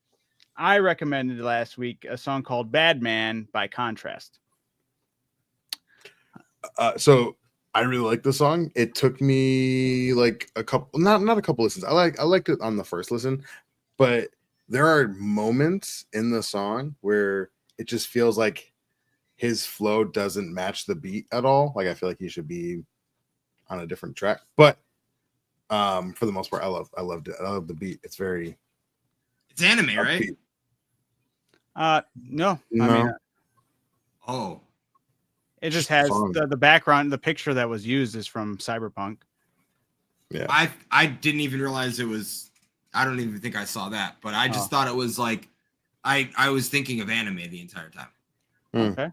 I recommended last week a song called Bad Man by Contrast. So I really like the song. It took me like a couple, not a couple listens. I liked it on the first listen, but there are moments in the song where it just feels like his flow doesn't match the beat at all. Like I feel like he should be on a different track. But for the most part, I loved it. I love the beat. It's very It's anime, right? No. I No. mean, Oh. it just has Song. the background, the picture that was used is from Cyberpunk. Yeah. I didn't even realize it was. I don't even think I saw that, but I just thought it was like I was thinking of anime the entire time. Okay.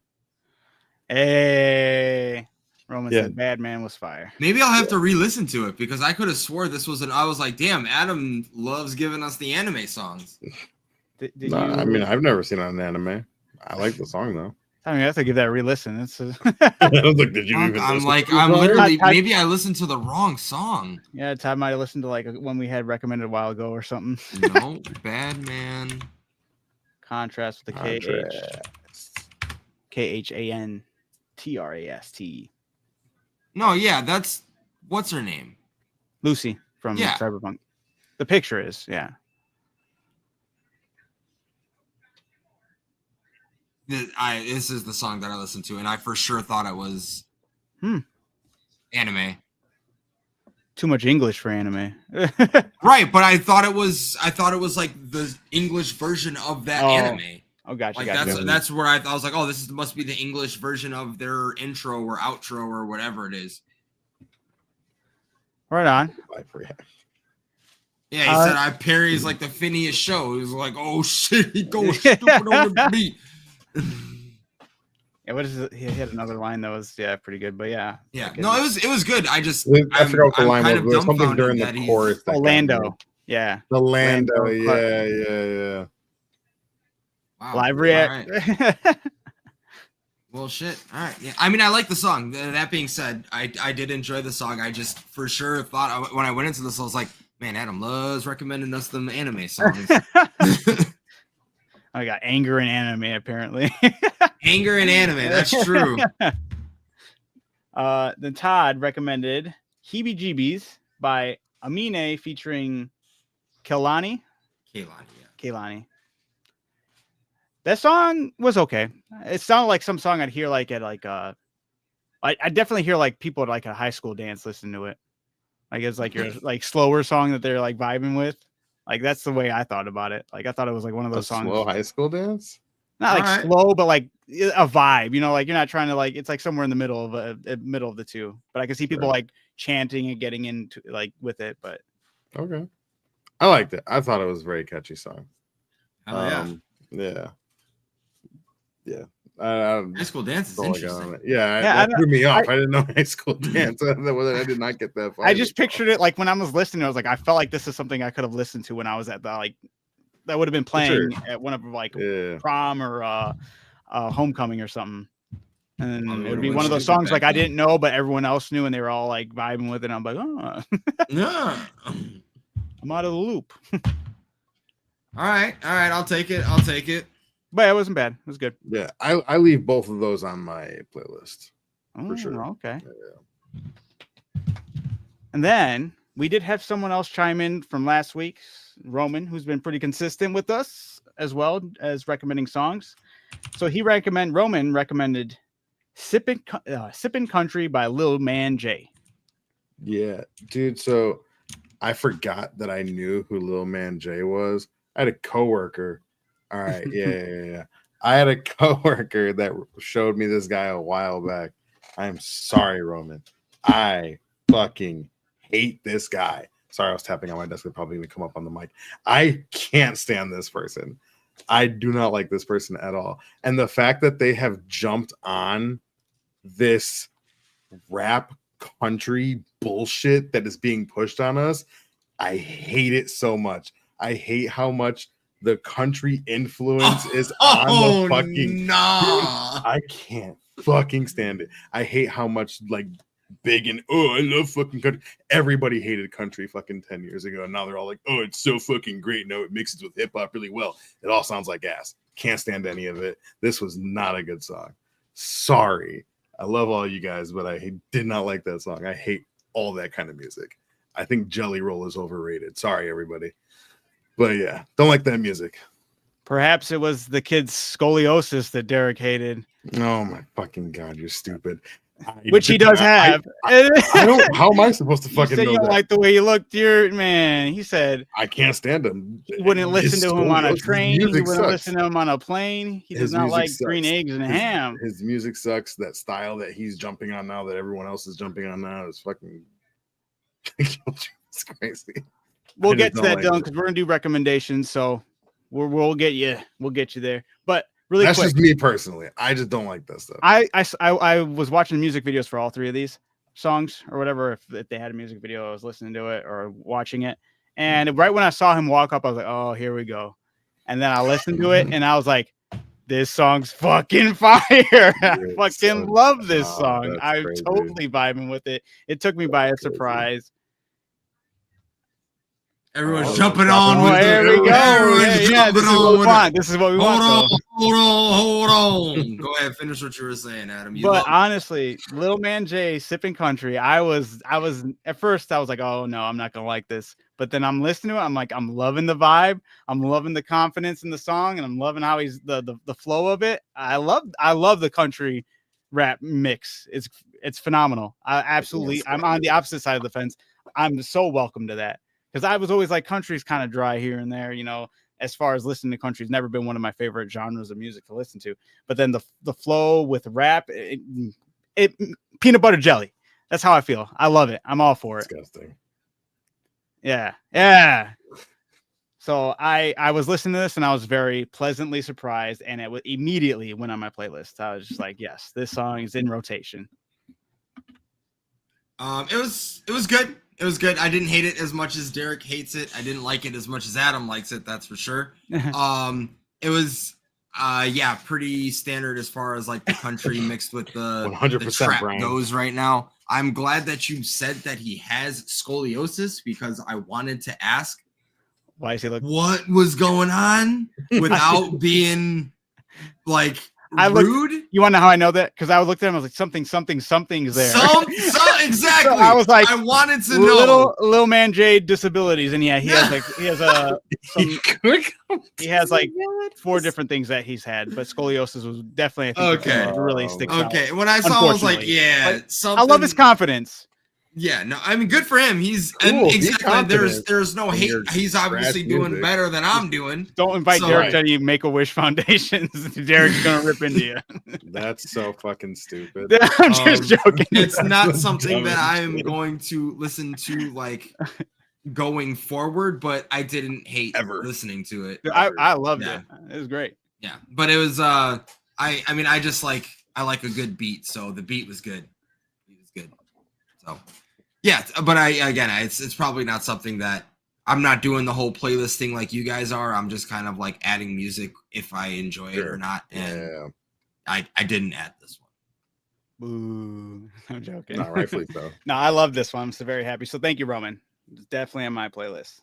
Hey, Roman Yeah. said Bad Man was fire. Maybe I'll have to re-listen to it because I could have swore this was I was like, damn, Adam loves giving us the anime songs. Did Nah, you, I mean, I've never seen it on anime. I like the song though. I mean, I have to give that a re-listen. It's I was like, did you even? I'm listen like, to the I'm song? literally I- maybe I listened to the wrong song. yeah, Todd might have listened to like one we had recommended a while ago or something. No, Bad Man. Contrast with the KHANTRAST. No, yeah, that's what's her name? Lucy from Yeah. Cyberpunk. The picture is, yeah. This is the song that I listened to, and I for sure thought it was anime. Too much English for anime. Right, but I thought it was like the English version of that Oh, anime. Oh, gotcha. Like gotcha. that's where I was like, oh, this must be the English version of their intro or outro or whatever it is. Right on. Yeah, he said I Perry's like the Phineas show. He was like, oh shit, he goes Yeah. stupid on the beat. Yeah, what is it? He had another line that was pretty good, but yeah. Yeah, Like, no, it was good. I just I forgot what the I'm line kind was. of There was something dumbfounded during that the he's- chorus. that got me. Orlando. Yeah. The Lando. Orlando, Yeah. Wow, Live all react. right. Well, shit. All right. Yeah. I mean, I like the song. That being said, I did enjoy the song. I just for sure thought when I went into this, I was like, man, Adam loves recommending us the anime songs. I got anger in anime apparently. Anger and anime. That's true. Then Todd recommended Heebie Jeebies by Amine featuring Kehlani. Kehlani. That song was okay. It sounded like some song I'd hear like at like I definitely hear like people at like a high school dance listen to it. Like it's like your like slower song that they're like vibing with. Like that's the way I thought about it. Like I thought it was like one of A those songs. slow high school dance. Not like Alright. slow, but like a vibe, you know, like you're not trying to like, it's like somewhere in the middle of middle of the two, but I can see people Sure. like chanting and getting into like with it, but Okay. I liked it. I thought it was a very catchy song. Hell Yeah. High School Dance is That's all I got on interesting. it. Yeah, Yeah, that threw me off. I didn't know High School Dance. I did not get that far. I just pictured it like when I was listening. I was like, I felt like this is something I could have listened to when I was at the like that would have been playing at one of like prom or homecoming or something. And it would be one of those songs like I didn't know, but everyone else knew, and they were all like vibing with it. And I'm like, oh, Yeah. I'm out of the loop. All right. I'll take it. But it wasn't bad. It was good. Yeah, I leave both of those on my playlist for sure. Okay. Yeah. And then we did have someone else chime in from last week, Roman, who's been pretty consistent with us as well as recommending songs. So Roman recommended Sippin' Country by Lil Man J. Yeah, dude. So I forgot that I knew who Lil Man J was. I had a coworker. All right, yeah. I had a coworker that showed me this guy a while back. I'm sorry, Roman. I fucking hate this guy. Sorry, I was tapping on my desk. It probably didn't come up on the mic. I can't stand this person. I do not like this person at all. And the fact that they have jumped on this rap country bullshit that is being pushed on us, I hate it so much. I hate how much the country influence is on the fucking. No. I can't fucking stand it. I hate how much like big and I love fucking country. Everybody hated country fucking 10 years ago, and now they're all like, oh, it's so fucking great. No, it mixes with hip hop really well. It all sounds like ass. Can't stand any of it. This was not a good song. Sorry. I love all you guys, but I did not like that song. I hate all that kind of music. I think Jelly Roll is overrated. Sorry, everybody. But yeah, don't like that music. Perhaps it was the kid's scoliosis that Derek hated. Oh my fucking God, you're stupid. Which he does have. I don't. How am I supposed to fucking know you don't that? like the way you look, dear man. He said I can't stand him. he wouldn't listen to him on a train. He wouldn't sucks. listen to him on a plane. He does not like green eggs and ham. His music sucks. That style that he's jumping on now, that everyone else is jumping on now, is fucking. It's crazy. We'll get to that, Dylan, because we're gonna do recommendations. So we'll get you there. But really that's quick, just me personally. I just don't like that stuff. I was watching music videos for all three of these songs or whatever. If they had a music video, I was listening to it or watching it. And right when I saw him walk up, I was like, oh, here we go. And then I listened to it and I was like, this song's fucking fire. I fucking love this song. I'm totally vibing with it. It took me by a surprise. Everyone's jumping on. There we go. Yeah, this is what we want. Hold on. Go ahead, finish what you were saying, Adam. But honestly, Lil Man J, Sippin' Country, I was at first I was like, oh no, I'm not gonna like this. But then I'm listening to it, I'm like, I'm loving the vibe, I'm loving the confidence in the song, and I'm loving how he's the flow of it. I love the country rap mix. It's phenomenal. I'm on the opposite side of the fence. I'm so welcome to that. Because I was always like, country's kind of dry here and there, as far as listening to country's never been one of my favorite genres of music to listen to. But then the flow with rap, it peanut butter jelly. That's how I feel. I love it. I'm all for it. Disgusting. Yeah. So I was listening to this and I was very pleasantly surprised, and it immediately went on my playlist. I was just like, yes, this song is in rotation. It was good. It was good. I didn't hate it as much as Derek hates it. I didn't like it as much as Adam likes it. That's for sure. It was, pretty standard as far as like the country mixed with the 100% trap Brian goes right now. I'm glad that you said that he has scoliosis, because I wanted to ask, why is he look? What was going on without being like rude? You want to know how I know that? Because I looked at him, I was like, something's there. Exactly. So I was like, I wanted to know. Little Man J disabilities, and he has like 4 different things that he's had, but scoliosis was definitely really sticks out. Okay, when I saw, I was like, I love his confidence. Yeah, no, I mean, good for him. There's no hate. He's obviously doing better than I'm doing. Don't invite Derek to any Make-A-Wish foundations. Derek's gonna rip into you. That's so fucking stupid. I'm just joking. It's not something that I am going to listen to like going forward, but I didn't hate Ever. listening to it. I loved Yeah. it. It was great. Yeah, but it was I mean I just like a good beat, so the beat was good. It was good. So yeah, but it's probably not something that I'm not doing the whole playlist thing like you guys are. I'm just kind of like adding music if I enjoy it or not, and I didn't add this one. Boo. I'm joking. Not rightfully so. No, I love this one. I'm so very happy. So thank you, Roman. It's definitely on my playlist.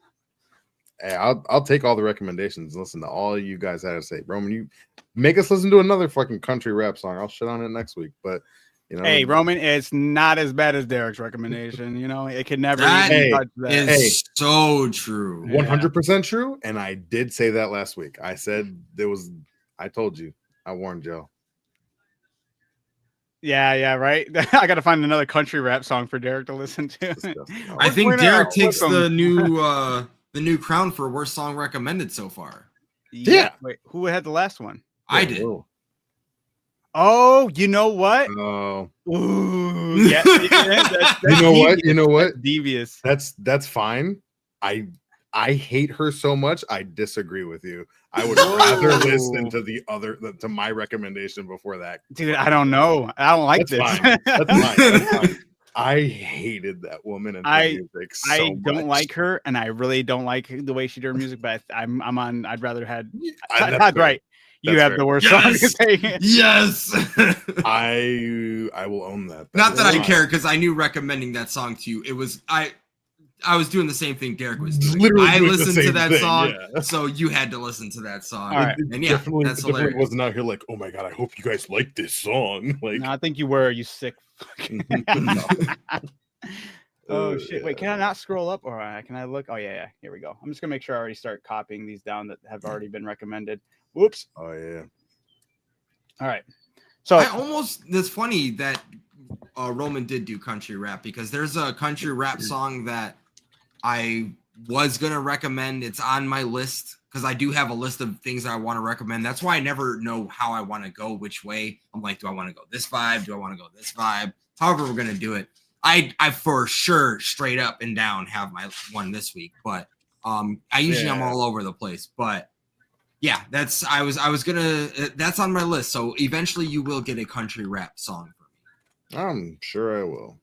Hey, I'll take all the recommendations. Listen to all you guys had to say. Roman, you make us listen to another fucking country rap song. I'll shit on it next week. But you know, Hey, Roman, it's not as bad as Derek's recommendation. You know, it could never That even touch that. is so true. 100% true. And I did say that last week. I said I told you. I warned Joe. Yeah, right. I got to find another country rap song for Derek to listen to. I think We're Derek not takes welcome. the new crown for worst song recommended so far. Yeah. Wait, who had the last one? I did. Whoa. Oh, you know what? Oh, Ooh, yeah. That's you know what? devious. You know what? That's devious. That's fine. I hate her so much. I disagree with you. I would rather listen to my recommendation before that. Dude, I don't know. I don't like That's this. fine. That's fine. I hated that woman and her music so I don't much. like her, and I really don't like the way she did her music. But I'm on. I'd rather had. That's Todd's fair. right. You That's have fair. the worst Yes! song. Yes. I will own that. Not that I Fine. care, because I knew recommending that song to you. It was I was doing the same thing Derek was doing. Literally I doing the listened to same that thing, song, yeah. so you had to listen to that song. All right. And yeah, definitely, that's definitely hilarious. wasn't out here like, oh my god, I hope you guys like this song. Like, No, I think you were. You sick. no. Oh shit! Wait, can I not scroll up, or can I look? Oh yeah. Here we go. I'm just gonna make sure I already start copying these down that have already been recommended. Whoops. Oh yeah. All right. So That's funny that Roman did do country rap, because there's a country rap song that I was going to recommend. It's on my list because I do have a list of things that I want to recommend. That's why I never know how I want to go, which way. I'm like, do I want to go this vibe? Do I want to go this vibe? However we're going to do it. I for sure straight up and down have my one this week, but I usually I'm all over the place, but yeah, that's on my list. So eventually you will get a country rap song for me. I'm sure I will.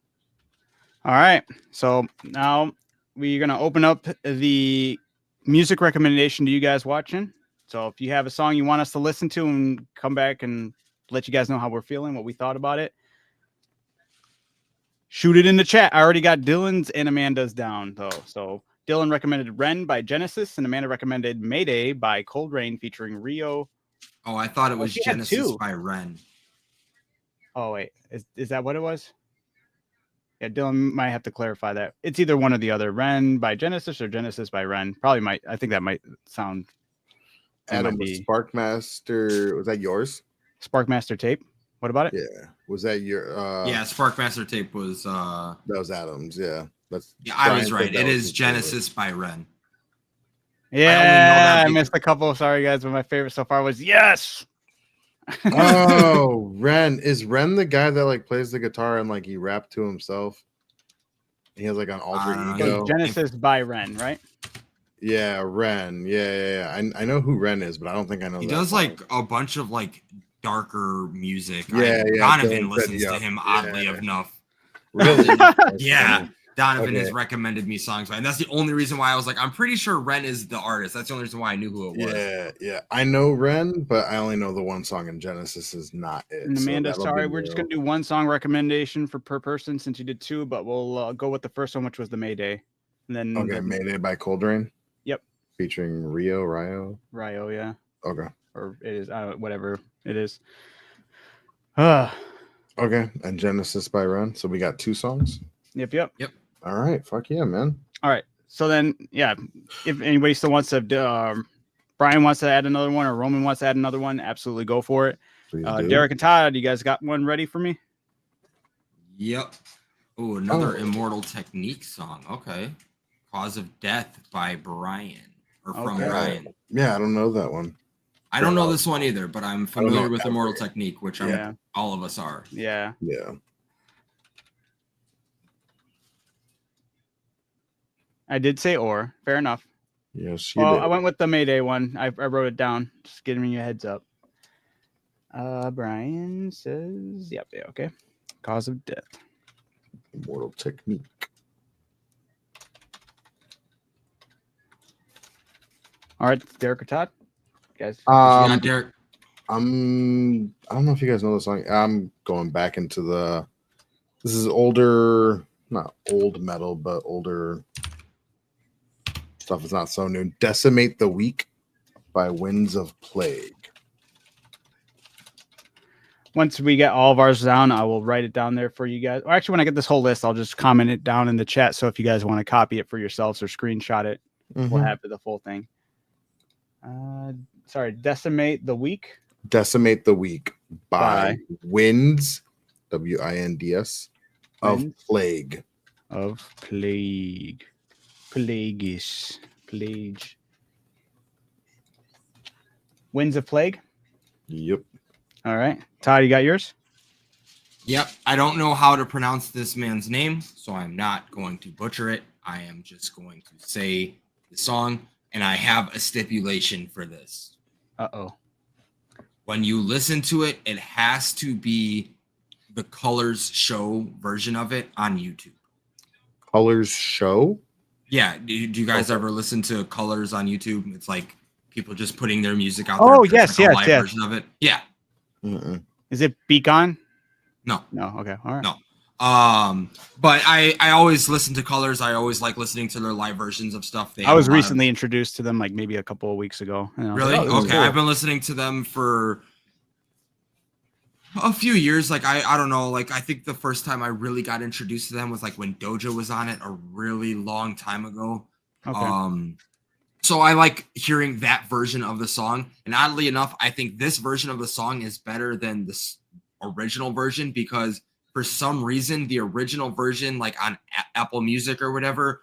all right. So now we're gonna open up the music recommendation to you guys watching. So if you have a song you want us to listen to and come back and let you guys know how we're feeling, what we thought about it, shoot it in the chat. I already got Dylan's and Amanda's down though. So Dylan recommended Ren by Genesis, and Amanda recommended Mayday by Cold Rain featuring Rio. Oh, I thought it was she had Genesis two. by Ren. Oh wait, is that what it was? Yeah, Dylan might have to clarify that. It's either one or the other. Ren by Genesis or Genesis by Ren. Probably might. I think that might sound. Adam, was Sparkmaster, was that yours? Sparkmaster tape. What about it? Yeah. Was that your Yeah, Sparkmaster tape was that was Adam's, yeah. That's I was Brian right. said that It was is his Genesis by Ren. Yeah, I because- missed a couple. Sorry guys, but my favorite so far was Yes. favorite. Oh, Ren. Is Ren the guy that like plays the guitar and like he rapped to himself? He has like an alter I don't So ego. Genesis by Ren, right? Yeah, Ren. Yeah. I know who Ren is, but I don't think I know. He that does song. like a bunch of like darker music. Yeah, Donovan Dylan said, listens to yeah, him oddly yeah. enough. Really? Yeah, Donovan Okay. has recommended me songs, and that's the only reason why I was like, I'm pretty sure Ren is the artist. That's the only reason why I knew who it was. Yeah. I know Ren, but I only know the one song, and Genesis is not it. And so Amanda, that'll sorry, be we're just real. gonna do one song recommendation per person since you did two, but we'll go with the first one, which was the Mayday, and then Okay, Mayday by Cold Rain. Yep. Featuring Rio. Rio, yeah, Okay. or it is whatever it is. Okay, and Genesis by Ren. So we got two songs. Yep. All right, fuck yeah, man. All right. So then, yeah, if anybody still wants to, Brian wants to add another one or Roman wants to add another one, absolutely go for it. Please do. Derek and Todd, you guys got one ready for me? Yep. Oh, another Oh. Immortal Technique song. Okay. Cause of Death by Brian or from Okay. Brian. Yeah, I don't know that one. I don't know this one either, but I'm familiar with every- Immortal Technique, which Yeah. all of us are. Yeah. Yeah. I did say or. Fair enough. Yes, you Well, did. I went with the Mayday one. I wrote it down. Just giving you a heads up. Brian says, yep, yeah, okay. Cause of death. Immortal Technique. All right, Derek or Todd? Guys. What you got, Derek? I don't know if you guys know the song. I'm going back into this is older, not old metal, but older stuff. It's not so new. Decimate the Weak by Winds of Plague. Once we get all of ours down, I will write it down there for you guys. Or actually, when I get this whole list, I'll just comment it down in the chat. So if you guys want to copy it for yourselves or screenshot it, we'll have the full thing. Sorry, Decimate the Weak. Decimate the Weak by By Winds, Winds of Plague. Of Plague. Plagueis. Plague. Winds of Plague. Yep. All right. Todd, you got yours? Yep. I don't know how to pronounce this man's name, so I'm not going to butcher it. I am just going to say the song, and I have a stipulation for this. Uh-oh. When you listen to it, it has to be the Colors Show version of it on YouTube. Colors Show? Yeah. Do you guys ever listen to Colors on YouTube? It's like people just putting their music out Oh, there. yes, like a yes, live yes. version of it. Yeah. Mm-mm. Is it Beacon? No. No. Okay. All right. No. But I always listen to Colors. I always like listening to their live versions of stuff. I was recently introduced to them, like maybe a couple of weeks ago. And I was Really? like, oh, this is Okay. cool. I've been listening to them for a few years. Like I don't know. Like I think the first time I really got introduced to them was like when Doja was on it a really long time ago. Okay. So I like hearing that version of the song. And oddly enough, I think this version of the song is better than this original version because for some reason, the original version, like on Apple Music or whatever,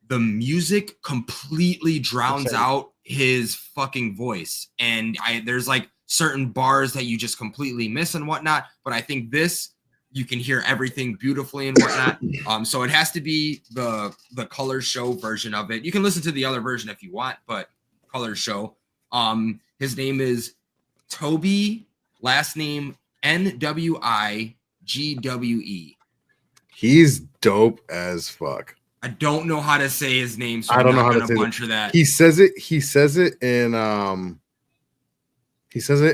the music completely drowns out his fucking voice. And there's like certain bars that you just completely miss and whatnot. But I think this, you can hear everything beautifully and whatnot. So it has to be the Colors Show version of it. You can listen to the other version if you want, but Colors Show. His name is Toby, last name NwiGwe. He's dope as fuck. I don't know how to say his name, so I don't I'm know not how to gonna say butcher that. He says it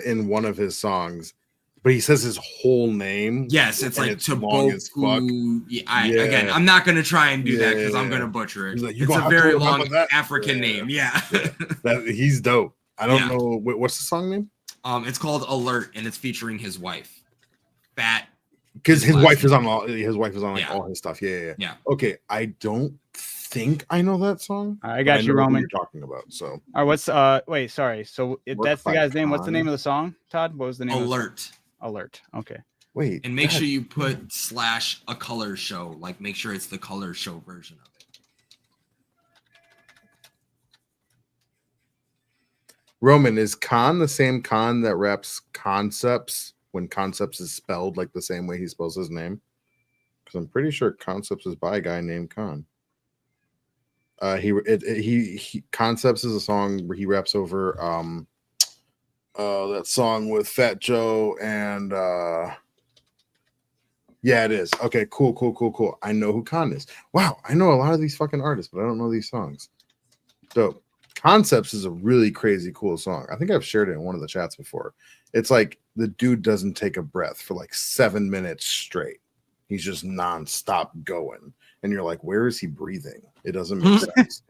in one of his songs, but he says his whole name. Yes, it's like long as fuck. Yeah, again, I'm not gonna try and do that because I'm gonna butcher it. He's like, It's a very long that? African name. Yeah. He's dope. I don't Yeah. know what's the song name? It's called Alert, and it's featuring his wife. Because his last wife is name. on like Yeah. all his stuff. Yeah. Yeah. Okay, I don't think I know that song. I got but you, know who Roman. you're talking about. So All right. What's wait, sorry. So if Work that's the by guy's name, what's the Khan. name of the song, Todd? What was the name of the Alert. song? Alert. Okay. wait, And make God, sure you put / a color show. Like make sure it's the Color Show version of it. Roman, is Khan the same Khan that raps Concepts when Concepts is spelled like the same way he spells his name? Because I'm pretty sure Concepts is by a guy named Khan. He Concepts is a song where he raps over that song with Fat Joe and yeah, it is. Okay, cool. I know who Khan is. Wow, I know a lot of these fucking artists, but I don't know these songs. Dope. Concepts is a really crazy cool song. I think I've shared it in one of the chats before. It's like the dude doesn't take a breath for like 7 minutes straight. He's just nonstop going. And you're like, where is he breathing? It doesn't make sense.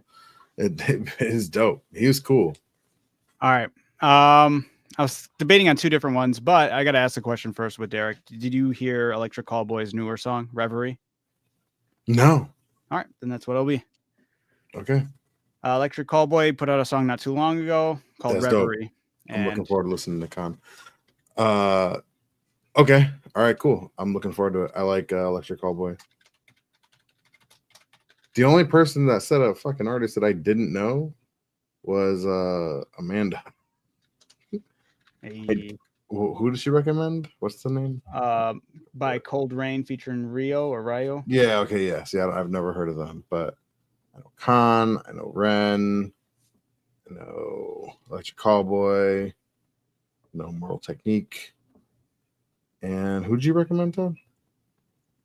It is dope. He was cool. All right. I was debating on two different ones, but I got to ask a question first with Derek. Did you hear Electric Callboy's newer song, Reverie? No. All right, then that's what it'll be. Okay. Electric Callboy put out a song not too long ago called That's dope. Reverie. I'm looking forward to listening to Khan. Okay. All right, cool. I'm looking forward to it. I like Electric Callboy. The only person that said a fucking artist that I didn't know was Amanda. Hey, Who did she recommend? What's the name? by Cold Rain featuring Rio or Rio. Yeah, okay, yeah. See, I've never heard of them, but I know Khan. I know Ren. I know Electric Callboy. I know Mortal Technique. And who'd you recommend, Todd?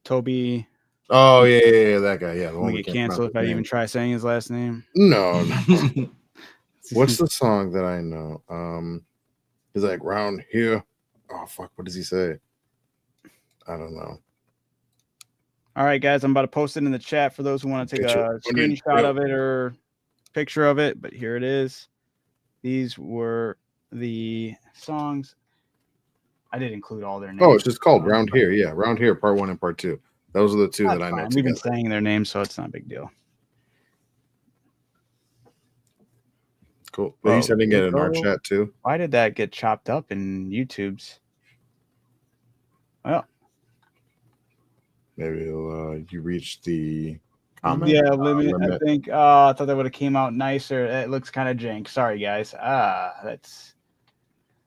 Toby. Oh yeah, that guy. Yeah, the I'm one gonna we get can't canceled if pronounce I his even name. try saying his last name. No. What's the song that I know? He's like round here. Oh fuck, what does he say? I don't know. All right, guys, I'm about to post it in the chat for those who want to take Picture. a screenshot of it or picture of it. But here it is. These were the songs. I did include all their names. Oh, it's just called Round Here. Yeah, Round Here, Part 1 and Part 2. Those are the two That's that I know fine. We've been together. saying their names, so it's not a big deal. Cool. Are you sending it in our Go. chat too? Why did that get chopped up in YouTube's? Well, Maybe you reached the comment. yeah, limit. I think. I thought that would have came out nicer. It looks kind of jank. Sorry, guys. That's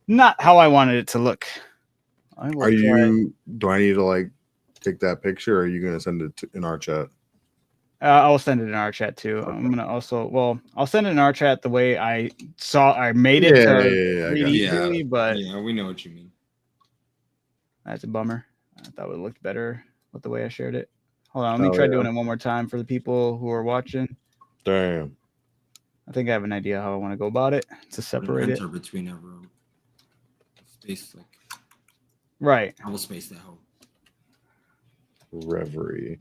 not how I wanted it to look. Are you? Do I need to like take that picture? Or are you going to send it in our chat? I'll send it in our chat too. Okay. I'm gonna also. Well, I'll send it in our chat the way I saw. I made it to read easily, but yeah, we know what you mean. that's a bummer. I thought it would have looked better with the way I shared it. Hold on, let me try doing it one more time for the people who are watching. Damn. I think I have an idea how I want to go about it to separate it. Between every space, like Right. double space that whole. Reverie.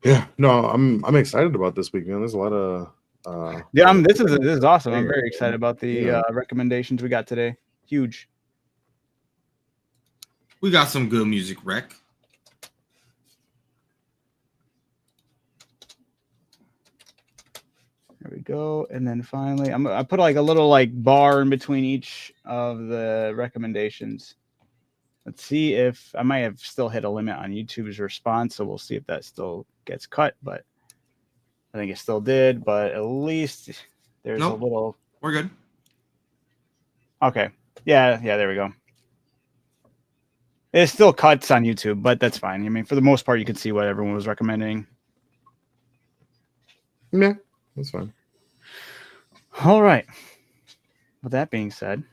Yeah, no, I'm excited about this week, man. There's a lot of yeah, this is awesome. I'm very excited about the recommendations we got today. Huge. We got some good music rec. There we go. And then finally, I put like a little like bar in between each of the recommendations. Let's see if I might have still hit a limit on YouTube's response. So we'll see if that still gets cut, but I think it still did, but at least there's a little. We're good. Okay. Yeah, there we go. It still cuts on YouTube, but that's fine. I mean, for the most part, you can see what everyone was recommending. Yeah, that's fine. All right. With that being said,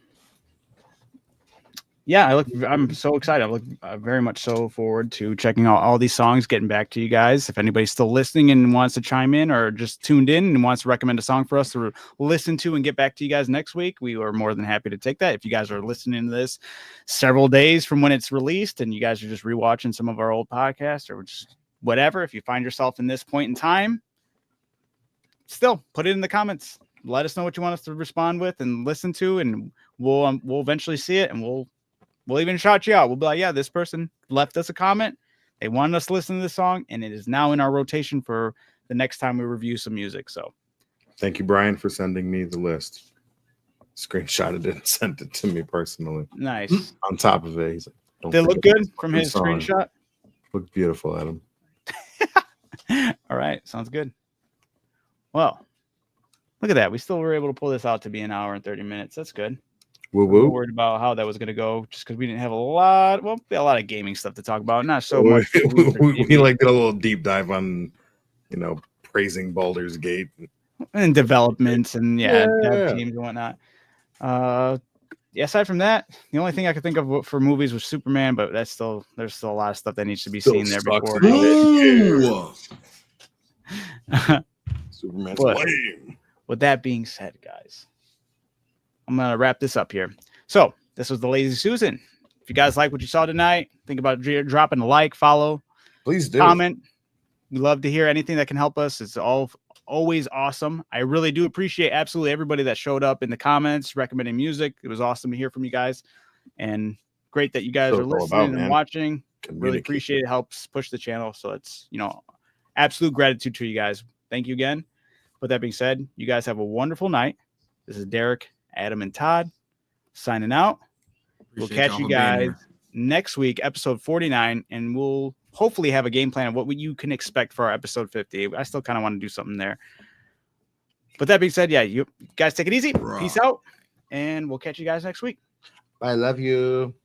yeah, I'm so excited. I look very much so forward to checking out all these songs, getting back to you guys. If anybody's still listening and wants to chime in or just tuned in and wants to recommend a song for us to listen to and get back to you guys next week, we are more than happy to take that. If you guys are listening to this several days from when it's released and you guys are just rewatching some of our old podcasts or just whatever, if you find yourself in this point in time, still put it in the comments. Let us know what you want us to respond with and listen to, and we'll eventually see it, and we'll even shout you out. We'll be like, yeah, this person left us a comment. They wanted us to listen to this song, and it is now in our rotation for the next time we review some music. So thank you, Brian, for sending me the list. Screenshotted it and sent it to me personally. Nice. On top of it, he's like, they look good from his screenshot. Look beautiful, Adam. All right. Sounds good. Well, look at that. We still were able to pull this out to be an hour and 30 minutes. That's good. Woo We were woo. worried about how that was going to go just because we didn't have a lot of gaming stuff to talk about. Not so we much. We like did a little deep dive on, praising Baldur's Gate and developments and dev teams and whatnot. Aside from that, the only thing I could think of for movies was Superman, but there's still a lot of stuff that needs to be seen there before. Superman's lame. With that being said, guys, I'm gonna wrap this up here. So this was the Lazy Susan. If you guys like what you saw tonight, think about dropping a like, follow, please do comment. We love to hear anything that can help us. It's always awesome. I really do appreciate absolutely everybody that showed up in the comments recommending music. It was awesome to hear from you guys, and great that you guys are listening and watching. Really appreciate it. Helps push the channel. So it's absolute gratitude to you guys. Thank you again. With that being said, you guys have a wonderful night. This is Derek, Adam, and Todd signing out. We'll catch you guys next week, episode 49, and we'll hopefully have a game plan of what you can expect for our episode 50. I still kind of want to do something there. But that being said, you guys take it easy. Peace out, and we'll catch you guys next week. I love you.